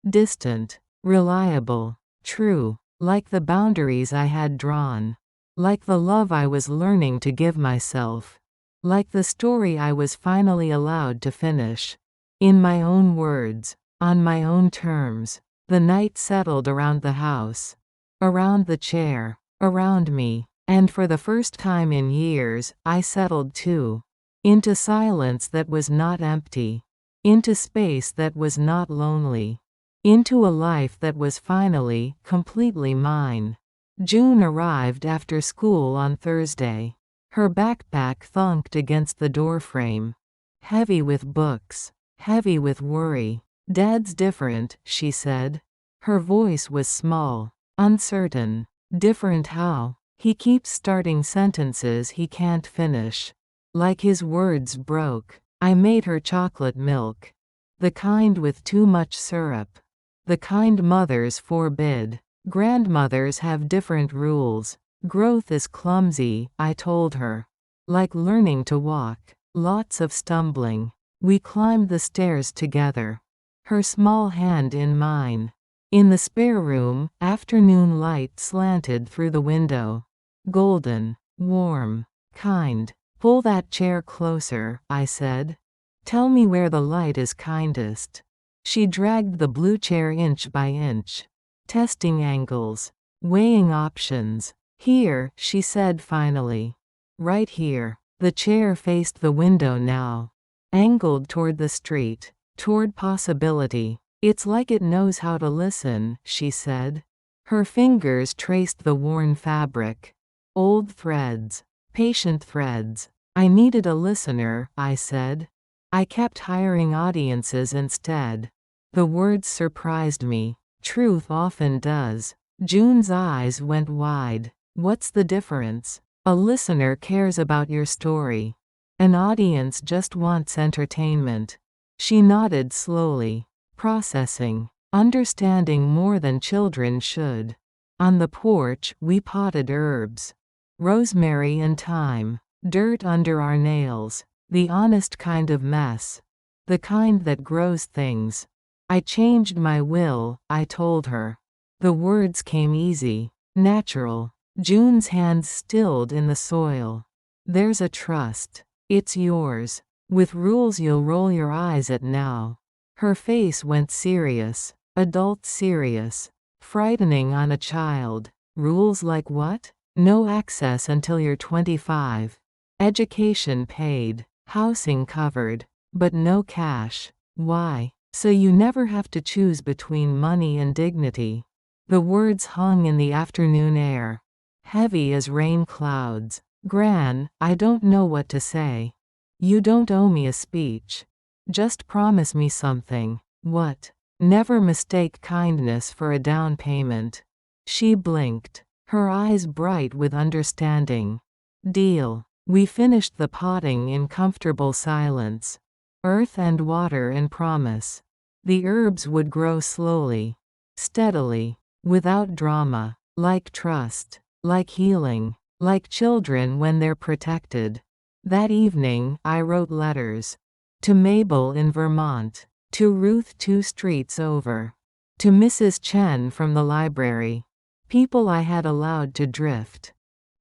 Speaker 1: Distant, reliable, true, like the boundaries I had drawn. Like the love I was learning to give myself. Like the story I was finally allowed to finish. In my own words, on my own terms. The night settled around the house. Around the chair. Around me. And for the first time in years, I settled too. Into silence that was not empty. Into space that was not lonely. Into a life that was finally, completely mine. June arrived after school on Thursday. Her backpack thunked against the doorframe. Heavy with books. Heavy with worry. "Dad's different," she said. Her voice was small. Uncertain. Different how? He keeps starting sentences he can't finish. Like his words broke. I made her chocolate milk. The kind with too much syrup. The kind mothers forbid. Grandmothers have different rules. Growth is clumsy, I told her. Like learning to walk. Lots of stumbling. We climbed the stairs together. Her small hand in mine. In the spare room, afternoon light slanted through the window. Golden. Warm. Kind. "Pull that chair closer," I said. "Tell me where the light is kindest." She dragged the blue chair inch by inch. Testing angles. Weighing options. "Here," she said finally. "Right here." The chair faced the window now. Angled toward the street. Toward possibility. "It's like it knows how to listen," she said. Her fingers traced the worn fabric. Old threads. Patient threads. "I needed a listener," I said. "I kept hiring audiences instead." The words surprised me. Truth often does. June's eyes went wide. "What's the difference? A listener cares about your story. An audience just wants entertainment." She nodded slowly. Processing. Understanding more than children should. On the porch, we potted herbs. Rosemary and thyme. Dirt under our nails. The honest kind of mess. The kind that grows things. "I changed my will," I told her. The words came easy. Natural. June's hands stilled in the soil. "There's a trust. It's yours. With rules you'll roll your eyes at now." Her face went serious. Adult serious. Frightening on a child. "Rules like what?" "No access until you're 25. Education paid. Housing covered. But no cash." "Why?" "So you never have to choose between money and dignity." The words hung in the afternoon air. Heavy as rain clouds. "Gran, I don't know what to say." "You don't owe me a speech. Just promise me something." "What?" "Never mistake kindness for a down payment." She blinked. Her eyes bright with understanding. "Deal." We finished the potting in comfortable silence. Earth and water and promise. The herbs would grow slowly. Steadily. Without drama. Like trust. Like healing. Like children when they're protected. That evening, I wrote letters. To Mabel in Vermont. To Ruth 2 streets over. To Mrs. Chen from the library. People I had allowed to drift.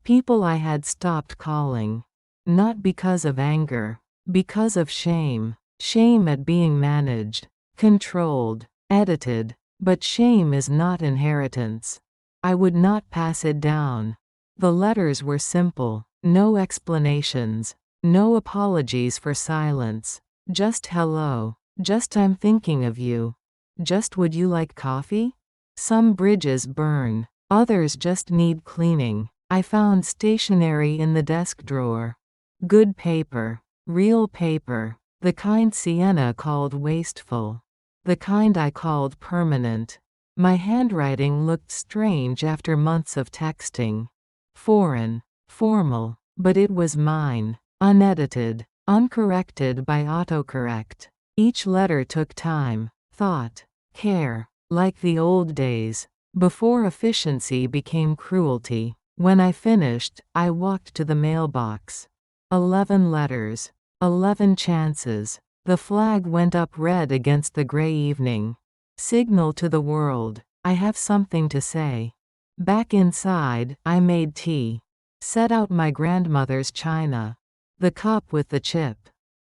Speaker 1: People I had stopped calling. Not because of anger. Because of shame. Shame at being managed. Controlled. Edited. But shame is not inheritance. I would not pass it down. The letters were simple. No explanations. No apologies for silence. Just hello. Just I'm thinking of you. Just would you like coffee? Some bridges burn. Others just need cleaning. I found stationery in the desk drawer. Good paper. Real paper. The kind Sienna called wasteful. The kind I called permanent. My handwriting looked strange after months of texting. Foreign, formal, but it was mine. Unedited, uncorrected by autocorrect. Each letter took time, thought, care, like the old days, before efficiency became cruelty. When I finished, I walked to the mailbox. 11 letters. 11 chances. The flag went up red against the gray evening. Signal to the world, I have something to say. Back inside, I made tea. Set out my grandmother's china. The cup with the chip.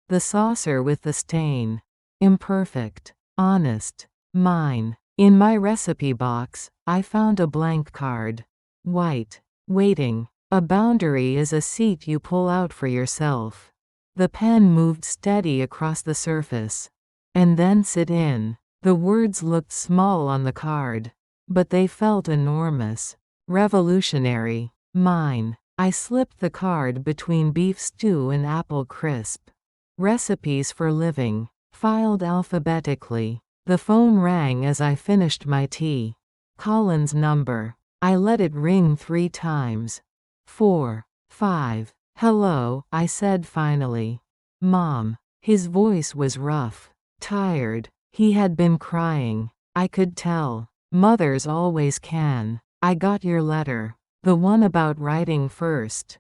Speaker 1: The saucer with the stain. Imperfect. Honest. Mine. In my recipe box, I found a blank card. White. Waiting. A boundary is a seat you pull out for yourself. The pen moved steady across the surface. And then sit in. The words looked small on the card, but they felt enormous. Revolutionary. Mine. I slipped the card between beef stew and apple crisp. Recipes for living. Filed alphabetically. The phone rang as I finished my tea. Colin's number. I let it ring 3 times. 4, 5. Hello, I said finally. Mom. His voice was rough. Tired. He had been crying. I could tell. Mothers always can. I got your letter. The one about writing first.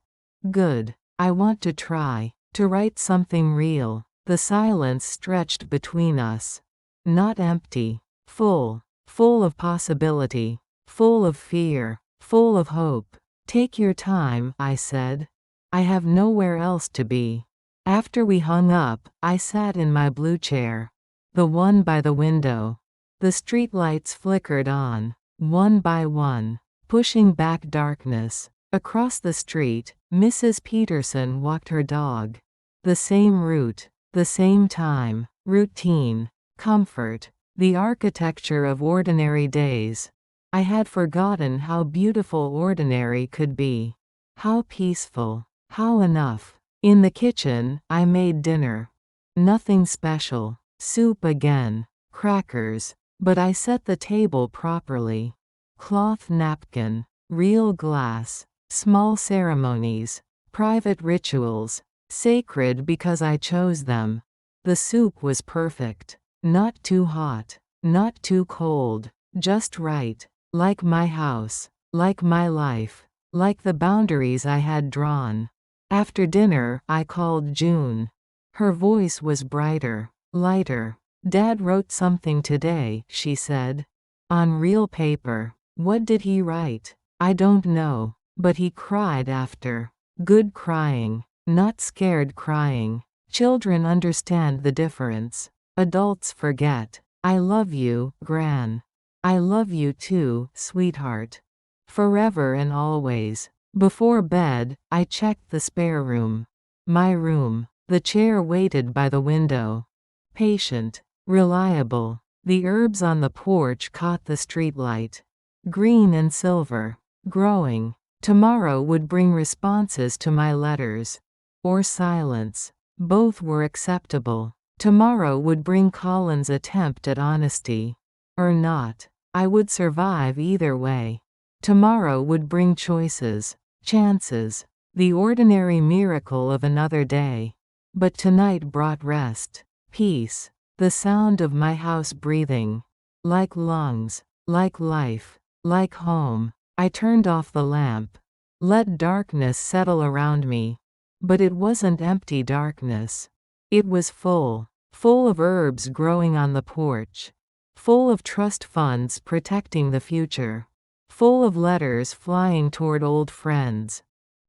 Speaker 1: Good. I want to try. To write something real. The silence stretched between us. Not empty. Full. Full of possibility. Full of fear. Full of hope. Take your time, I said. I have nowhere else to be. After we hung up, I sat in my blue chair. The one by the window. The streetlights flickered on, one by one, pushing back darkness. Across the street, Mrs. Peterson walked her dog. The same route, the same time, routine, comfort, the architecture of ordinary days. I had forgotten how beautiful ordinary could be. How peaceful, how enough. In the kitchen, I made dinner. Nothing special. Soup again. Crackers. But I set the table properly. Cloth napkin. Real glass. Small ceremonies. Private rituals. Sacred because I chose them. The soup was perfect. Not too hot. Not too cold. Just right. Like my house. Like my life. Like the boundaries I had drawn. After dinner, I called June. Her voice was brighter, lighter. Dad wrote something today, she said. On real paper. What did he write? I don't know. But he cried after. Good crying. Not scared crying. Children understand the difference. Adults forget. I love you, Gran. I love you too, sweetheart. Forever and always. Before bed, I checked the spare room. My room. The chair waited by the window. Patient. Reliable. The herbs on the porch caught the streetlight. Green and silver. Growing. Tomorrow would bring responses to my letters. Or silence. Both were acceptable. Tomorrow would bring Colin's attempt at honesty. Or not. I would survive either way. Tomorrow would bring choices. Chances. The ordinary miracle of another day. But tonight brought rest. Peace. The sound of my house breathing. Like lungs. Like life. Like home. I turned off the lamp. Let darkness settle around me. But it wasn't empty darkness. It was full. Full of herbs growing on the porch. Full of trust funds protecting the future. Full of letters flying toward old friends.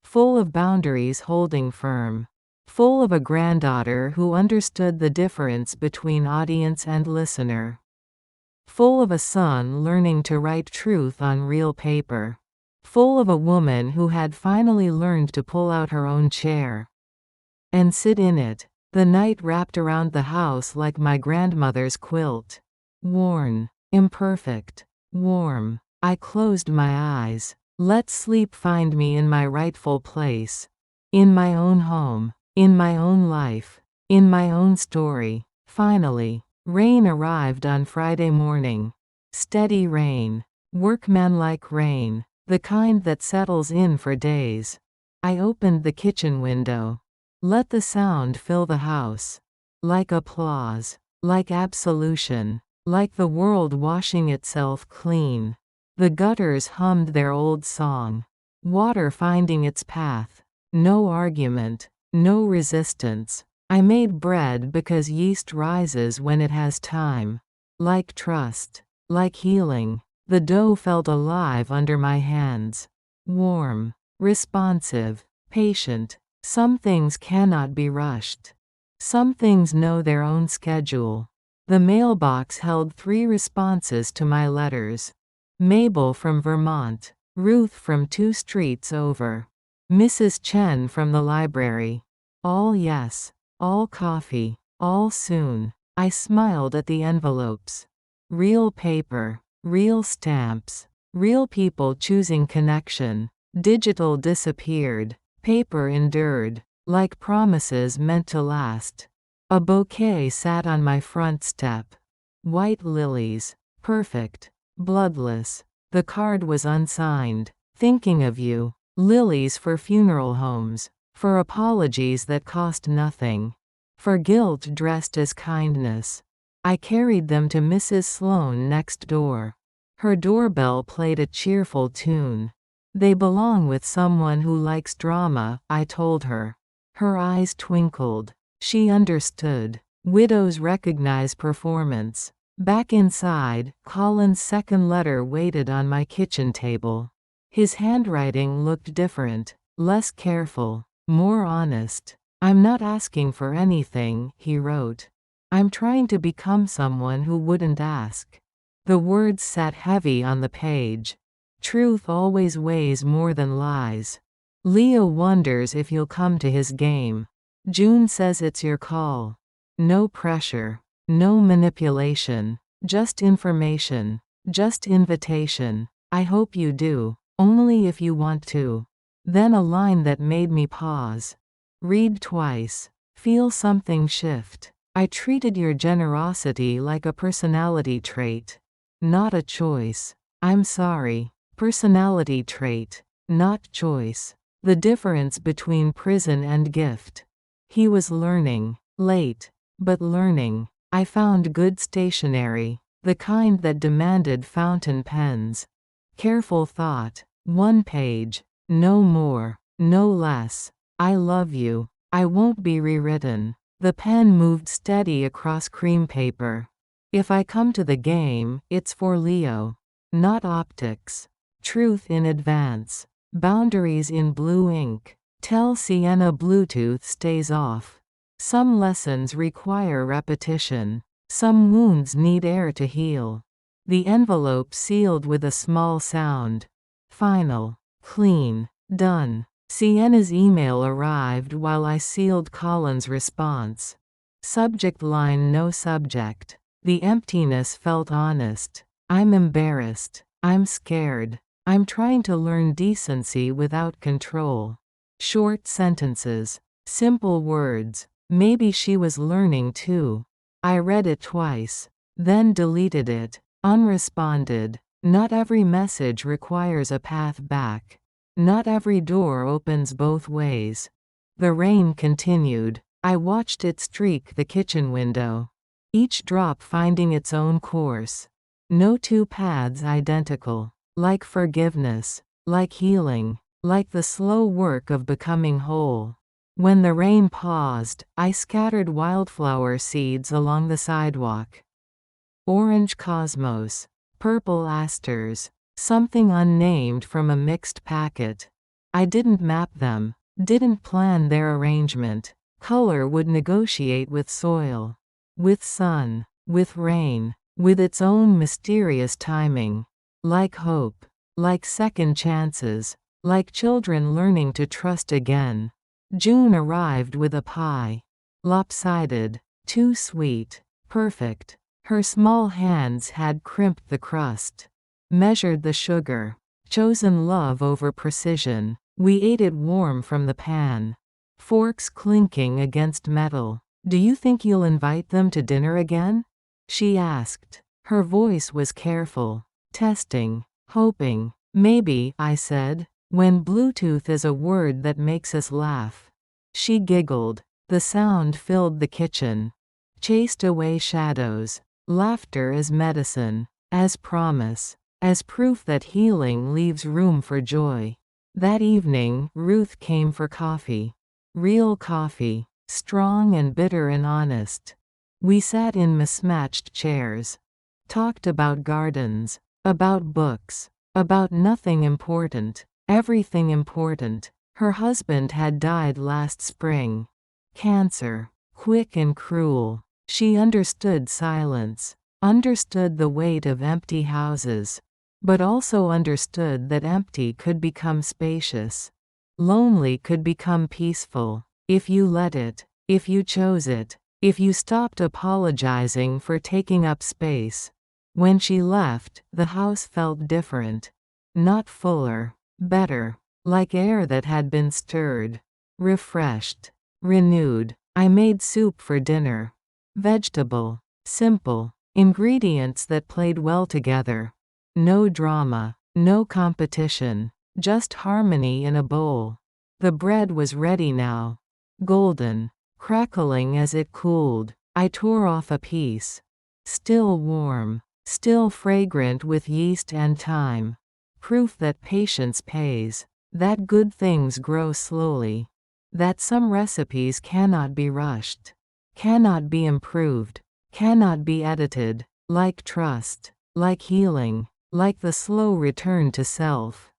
Speaker 1: Full of boundaries holding firm. Full of a granddaughter who understood the difference between audience and listener. Full of a son learning to write truth on real paper. Full of a woman who had finally learned to pull out her own chair and sit in it. The night wrapped around the house like my grandmother's quilt. Worn. Imperfect. Warm. I closed my eyes. Let sleep find me in my rightful place. In my own home. In my own life. In my own story. Finally, rain arrived on Friday morning. Steady rain. Workmanlike rain. The kind that settles in for days. I opened the kitchen window. Let the sound fill the house. Like applause. Like absolution. Like the world washing itself clean. The gutters hummed their old song. Water finding its path. No argument. No resistance. I made bread because yeast rises when it has time. Like trust. Like healing. The dough felt alive under my hands. Warm. Responsive. Patient. Some things cannot be rushed. Some things know their own schedule. The mailbox held 3 responses to my letters. Mabel from Vermont. Ruth from 2 streets over. Mrs. Chen from the library. All yes. All coffee. All soon. I smiled at the envelopes. Real paper. Real stamps. Real people choosing connection. Digital disappeared. Paper endured. Like promises meant to last. A bouquet sat on my front step. White lilies. Perfect. Bloodless. The card was unsigned. Thinking of you. Lilies for funeral homes. For apologies that cost nothing. For guilt dressed as kindness. I carried them to Mrs. Sloane next door. Her doorbell played a cheerful tune. They belong with someone who likes drama, I told her. Her eyes twinkled. She understood. Widows recognize performance. Back inside, Colin's second letter waited on my kitchen table. His handwriting looked different, less careful, more honest. I'm not asking for anything, he wrote. I'm trying to become someone who wouldn't ask. The words sat heavy on the page. Truth always weighs more than lies. Leo wonders if you'll come to his game. June says it's your call. No pressure. No manipulation. Just information. Just invitation. I hope you do. Only if you want to. Then a line that made me pause. Read twice. Feel something shift. I treated your generosity like a personality trait. Not a choice. I'm sorry. Personality trait. Not choice. The difference between prison and gift. He was learning. Late. But learning. I found good stationery. The kind that demanded fountain pens. Careful thought. 1 page. No more. No less. I love you. I won't be rewritten. The pen moved steady across cream paper. If I come to the game, it's for Leo. Not optics. Truth in advance. Boundaries in blue ink. Tell Sienna Bluetooth stays off. Some lessons require repetition. Some wounds need air to heal. The envelope sealed with a small sound. Final. Clean. Done. Sienna's email arrived while I sealed Colin's response. Subject line no subject. The emptiness felt honest. I'm embarrassed. I'm scared. I'm trying to learn decency without control. Short sentences. Simple words. Maybe she was learning too. I read it twice. Then deleted it. Unresponded. Not every message requires a path back. Not every door opens both ways. The rain continued. I watched it streak the kitchen window. Each drop finding its own course. No 2 paths identical. Like forgiveness. Like healing. Like the slow work of becoming whole. When the rain paused, I scattered wildflower seeds along the sidewalk. Orange cosmos. Purple asters. Something unnamed from a mixed packet. I didn't map them. Didn't plan their arrangement. Color would negotiate with soil. With sun. With rain. With its own mysterious timing. Like hope. Like second chances. Like children learning to trust again. June arrived with a pie. Lopsided. Too sweet. Perfect. Her small hands had crimped the crust. Measured the sugar. Chosen love over precision. We ate it warm from the pan. Forks clinking against metal. Do you think you'll invite them to dinner again? She asked. Her voice was careful. Testing. Hoping. Maybe, I said, when Bluetooth is a word that makes us laugh. She giggled. The sound filled the kitchen. Chased away shadows. Laughter as medicine. As promise. As proof that healing leaves room for joy. That evening, Ruth came for coffee. Real coffee. Strong and bitter and honest. We sat in mismatched chairs. Talked about gardens. About books. About nothing important. Everything important. Her husband had died last spring. Cancer. Quick and cruel. She understood silence. Understood the weight of empty houses. But also understood that empty could become spacious. Lonely could become peaceful. If you let it. If you chose it. If you stopped apologizing for taking up space. When she left, the house felt different. Not fuller. Better. Like air that had been stirred. Refreshed. Renewed. I made soup for dinner. Vegetable. Simple. Ingredients that played well together. No drama. No competition. Just harmony in a bowl. The bread was ready now. Golden. Crackling as it cooled. I tore off a piece. Still warm. Still fragrant with yeast and thyme. Proof that patience pays. That good things grow slowly. That some recipes cannot be rushed. Cannot be improved. Cannot be edited. Like trust. Like healing. Like the slow return to self.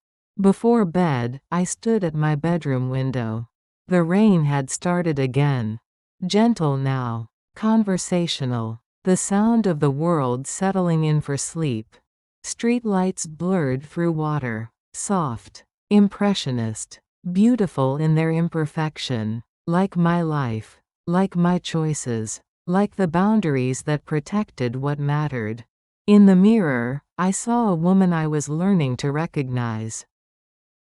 Speaker 1: Before bed, I stood at my bedroom window. The rain had started again. Gentle now. Conversational. The sound of the world settling in for sleep. Streetlights blurred through water. Soft. Impressionist. Beautiful in their imperfection. Like my life. Like my choices. Like the boundaries that protected what mattered. In the mirror, I saw a woman I was learning to recognize.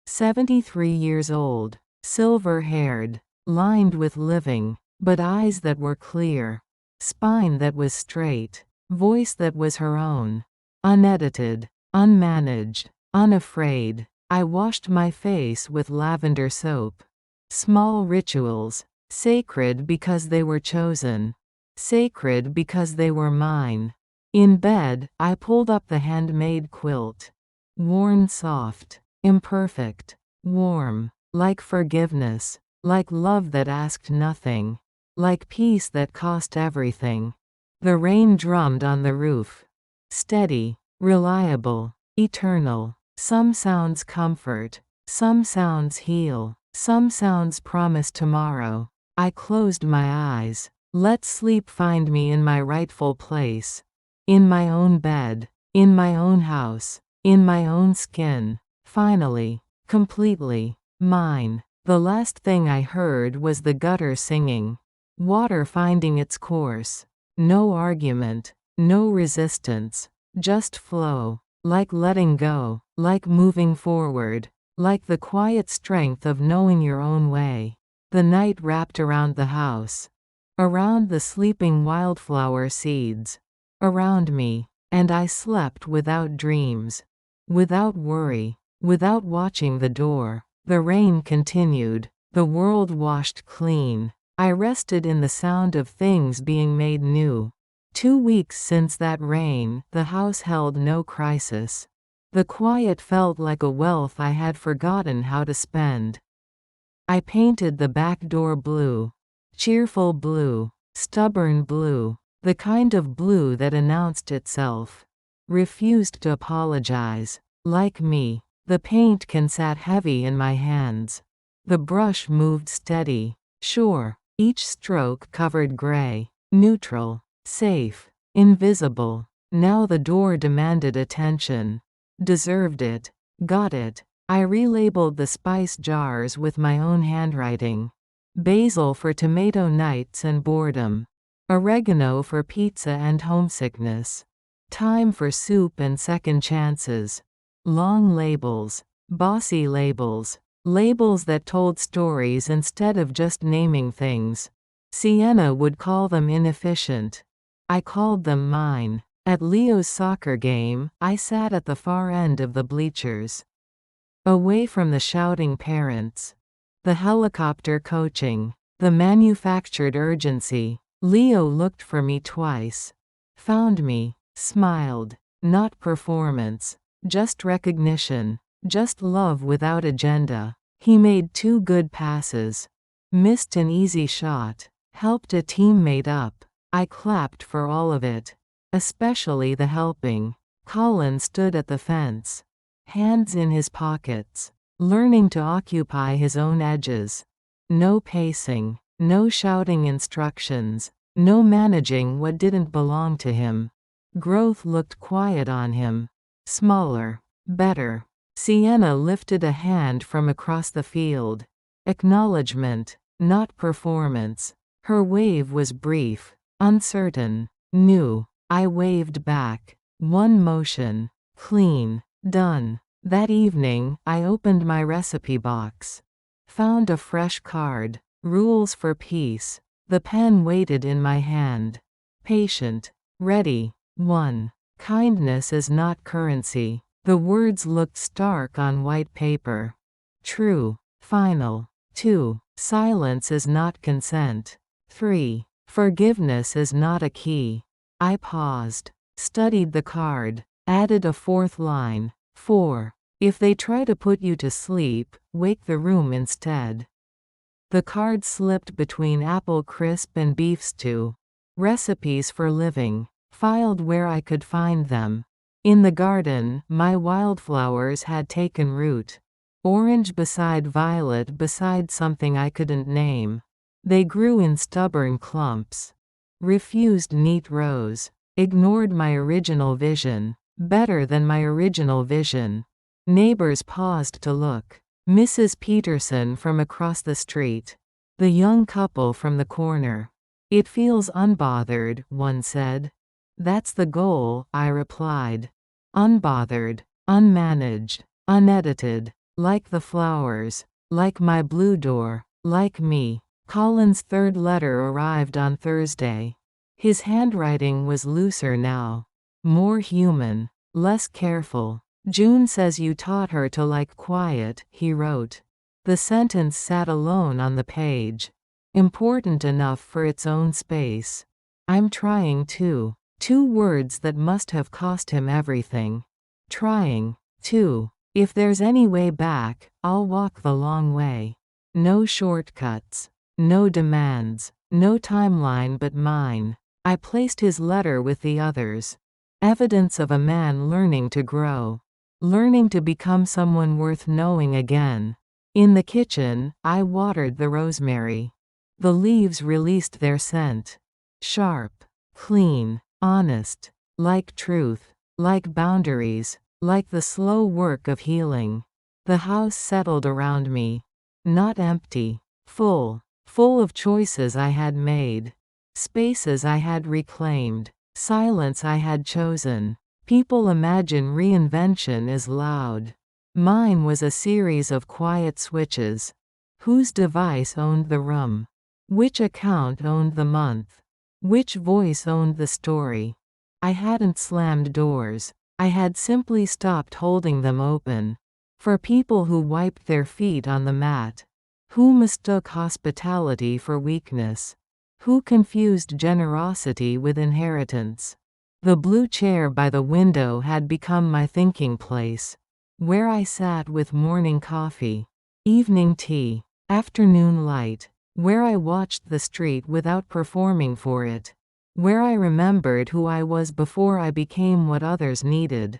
Speaker 1: 73 years old. Silver-haired. Lined with living. But eyes that were clear. Spine that was straight. Voice that was her own. Unedited. Unmanaged. Unafraid. I washed my face with lavender soap. Small rituals. Sacred because they were chosen. Sacred because they were mine. In bed, I pulled up the handmade quilt. Worn soft. Imperfect. Warm. Like forgiveness. Like love that asked nothing. Like peace that cost everything. The rain drummed on the roof. Steady. Reliable. Eternal. Some sounds comfort. Some sounds heal. Some sounds promise tomorrow. I closed my eyes. Let sleep find me in my rightful place. In my own bed. In my own house. In my own skin. Finally. Completely. Mine. The last thing I heard was the gutter singing. Water finding its course. No argument. No resistance. Just flow. Like letting go. Like moving forward. Like the quiet strength of knowing your own way. The night wrapped around the house. Around the sleeping wildflower seeds. Around me. And I slept without dreams. Without worry. Without watching the door. The rain continued. The world washed clean. I rested in the sound of things being made new. 2 weeks since that rain, the house held no crisis. The quiet felt like a wealth I had forgotten how to spend. I painted the back door blue. Cheerful blue. Stubborn blue. The kind of blue that announced itself. Refused to apologize. Like me, the paint can sat heavy in my hands. The brush moved steady. Sure. Each stroke covered gray. Neutral. Safe. Invisible. Now the door demanded attention. Deserved it. Got it. I relabeled the spice jars with my own handwriting. Basil for tomato nights and boredom. Oregano for pizza and homesickness. Thyme for soup and second chances. Long labels. Bossy labels. Labels that told stories instead of just naming things. Sienna would call them inefficient. I called them mine. At Leo's soccer game, I sat at the far end of the bleachers, away from the shouting parents, the helicopter coaching, the manufactured urgency. Leo looked for me twice, found me, smiled. Not performance, just recognition, just love without agenda. He made 2 good passes, missed an easy shot, helped a teammate up. I clapped for all of it, especially the helping. Colin stood at the fence, hands in his pockets, learning to occupy his own edges. No pacing, no shouting instructions, no managing what didn't belong to him. Growth looked quiet on him. Smaller, better. Sienna lifted a hand from across the field. Acknowledgement, not performance. Her wave was brief, uncertain, new. I waved back. One motion. Clean. Done. That evening, I opened my recipe box. Found a fresh card. Rules for peace. The pen waited in my hand. Patient. Ready. 1. Kindness is not currency. The words looked stark on white paper. True. Final. 2. Silence is not consent. 3. Forgiveness is not a key. I paused, studied the card, added a 4th line. 4. If they try to put you to sleep, wake the room instead. The card slipped between apple crisp and beef stew. Recipes for living. Filed where I could find them. In the garden, my wildflowers had taken root. Orange beside violet beside something I couldn't name. They grew in stubborn clumps. Refused neat rows. Ignored my original vision. Better than my original vision. Neighbors paused to look. Mrs. Peterson from across the street. The young couple from the corner. It feels unbothered, one said. That's the goal, I replied. Unbothered, unmanaged, unedited, like the flowers, like my blue door, like me. Colin's 3rd letter arrived on Thursday. His handwriting was looser now. More human, less careful. June says you taught her to like quiet, he wrote. The sentence sat alone on the page. Important enough for its own space. I'm trying to. 2 words that must have cost him everything. Trying. 2. If there's any way back, I'll walk the long way. No shortcuts. No demands. No timeline but mine. I placed his letter with the others. Evidence of a man learning to grow. Learning to become someone worth knowing again. In the kitchen, I watered the rosemary. The leaves released their scent. Sharp. Clean. Honest. Like truth. Like boundaries. Like the slow work of healing. The house settled around me. Not empty. Full. Full of choices I had made. Spaces I had reclaimed. Silence I had chosen. People imagine reinvention is loud. Mine was a series of quiet switches. Whose device owned the room? Which account owned the month? Which voice owned the story? I hadn't slammed doors. I had simply stopped holding them open. For people who wiped their feet on the mat. Who mistook hospitality for weakness. Who confused generosity with inheritance. The blue chair by the window had become my thinking place. Where I sat with morning coffee, evening tea, afternoon light. Where I watched the street without performing for it. Where I remembered who I was before I became what others needed.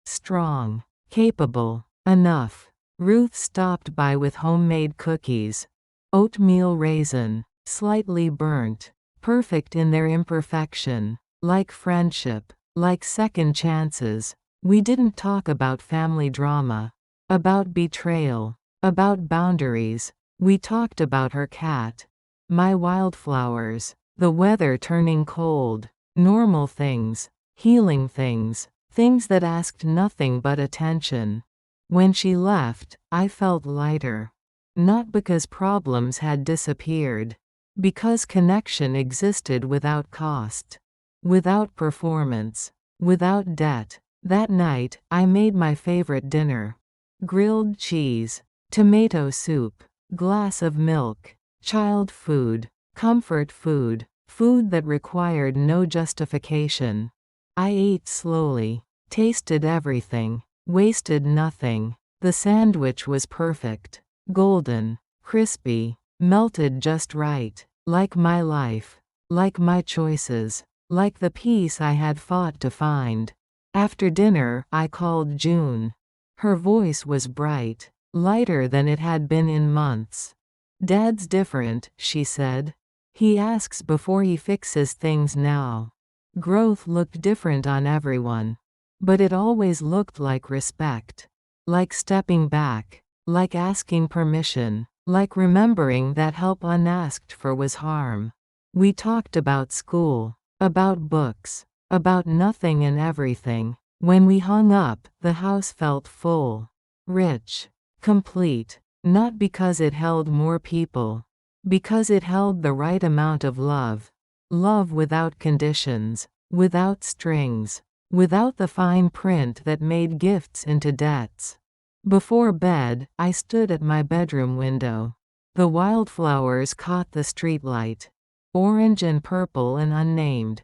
Speaker 1: Strong. Capable. Enough. Ruth stopped by with homemade cookies. Oatmeal raisin. Slightly burnt. Perfect in their imperfection. Like friendship. Like second chances. We didn't talk about family drama. About betrayal. About boundaries. We talked about her cat. My wildflowers. The weather turning cold. Normal things. Healing things. Things that asked nothing but attention. When she left, I felt lighter. Not because problems had disappeared. Because connection existed without cost. without performance, without debt. That night, I made my favorite dinner. Grilled cheese, tomato soup, glass of milk, child food, comfort food, food that required no justification. I ate slowly, tasted everything, wasted nothing. The sandwich was perfect, golden, crispy, melted just right, like my life, like my choices, like the peace I had fought to find. After dinner, I called June. Her voice was bright, lighter than it had been in months. "Dad's different," she said. "He asks before he fixes things now." Growth looked different on everyone. But it always looked like respect. Like stepping back. Like asking permission. Like remembering that help unasked for was harm. We talked about school. About books. About nothing and everything. When we hung up, the house felt full. Rich. Complete. Not because it held more people. Because it held the right amount of love. Love without conditions. Without strings. Without the fine print that made gifts into debts. Before bed, I stood at my bedroom window. The wildflowers caught the streetlight. Orange and purple and unnamed.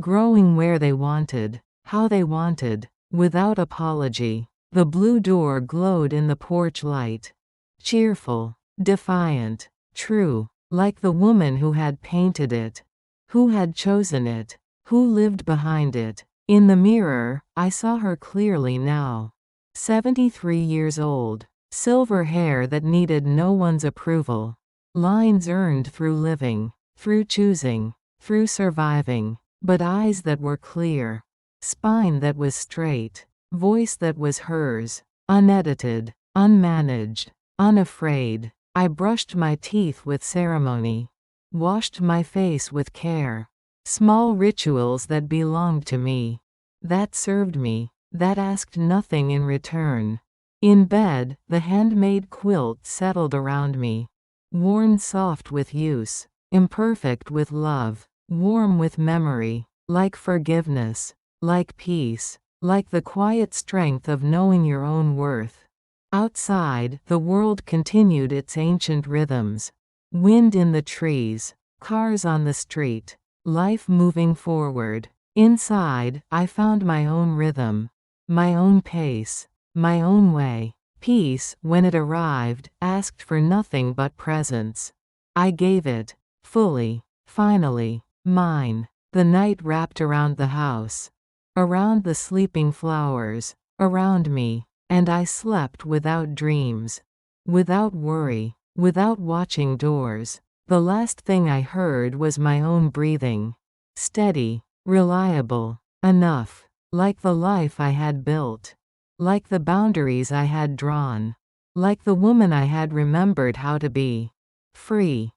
Speaker 1: Growing where they wanted. How they wanted, without apology. The blue door glowed in the porch light. Cheerful, defiant, true, like the woman who had painted it, who had chosen it, who lived behind it. In the mirror, I saw her clearly now. 73 years old, silver hair that needed no one's approval. Lines earned through living, through choosing, through surviving, but eyes that were clear. Spine that was straight, voice that was hers, unedited, unmanaged, unafraid. I brushed my teeth with ceremony, washed my face with care. Small rituals that belonged to me, that served me, that asked nothing in return. In bed, the handmade quilt settled around me, worn soft with use, imperfect with love, warm with memory, like forgiveness. Like peace, like the quiet strength of knowing your own worth. Outside, the world continued its ancient rhythms. Wind in the trees, cars on the street, life moving forward. Inside, I found my own rhythm, my own pace, my own way. Peace, when it arrived, asked for nothing but presence. I gave it, fully, finally, mine. The night wrapped around the house. Around the sleeping flowers, around me, and I slept without dreams, without worry, without watching doors. The last thing I heard was my own breathing. Steady, reliable, enough, like the life I had built, like the boundaries I had drawn, like the woman I had remembered how to be. Free.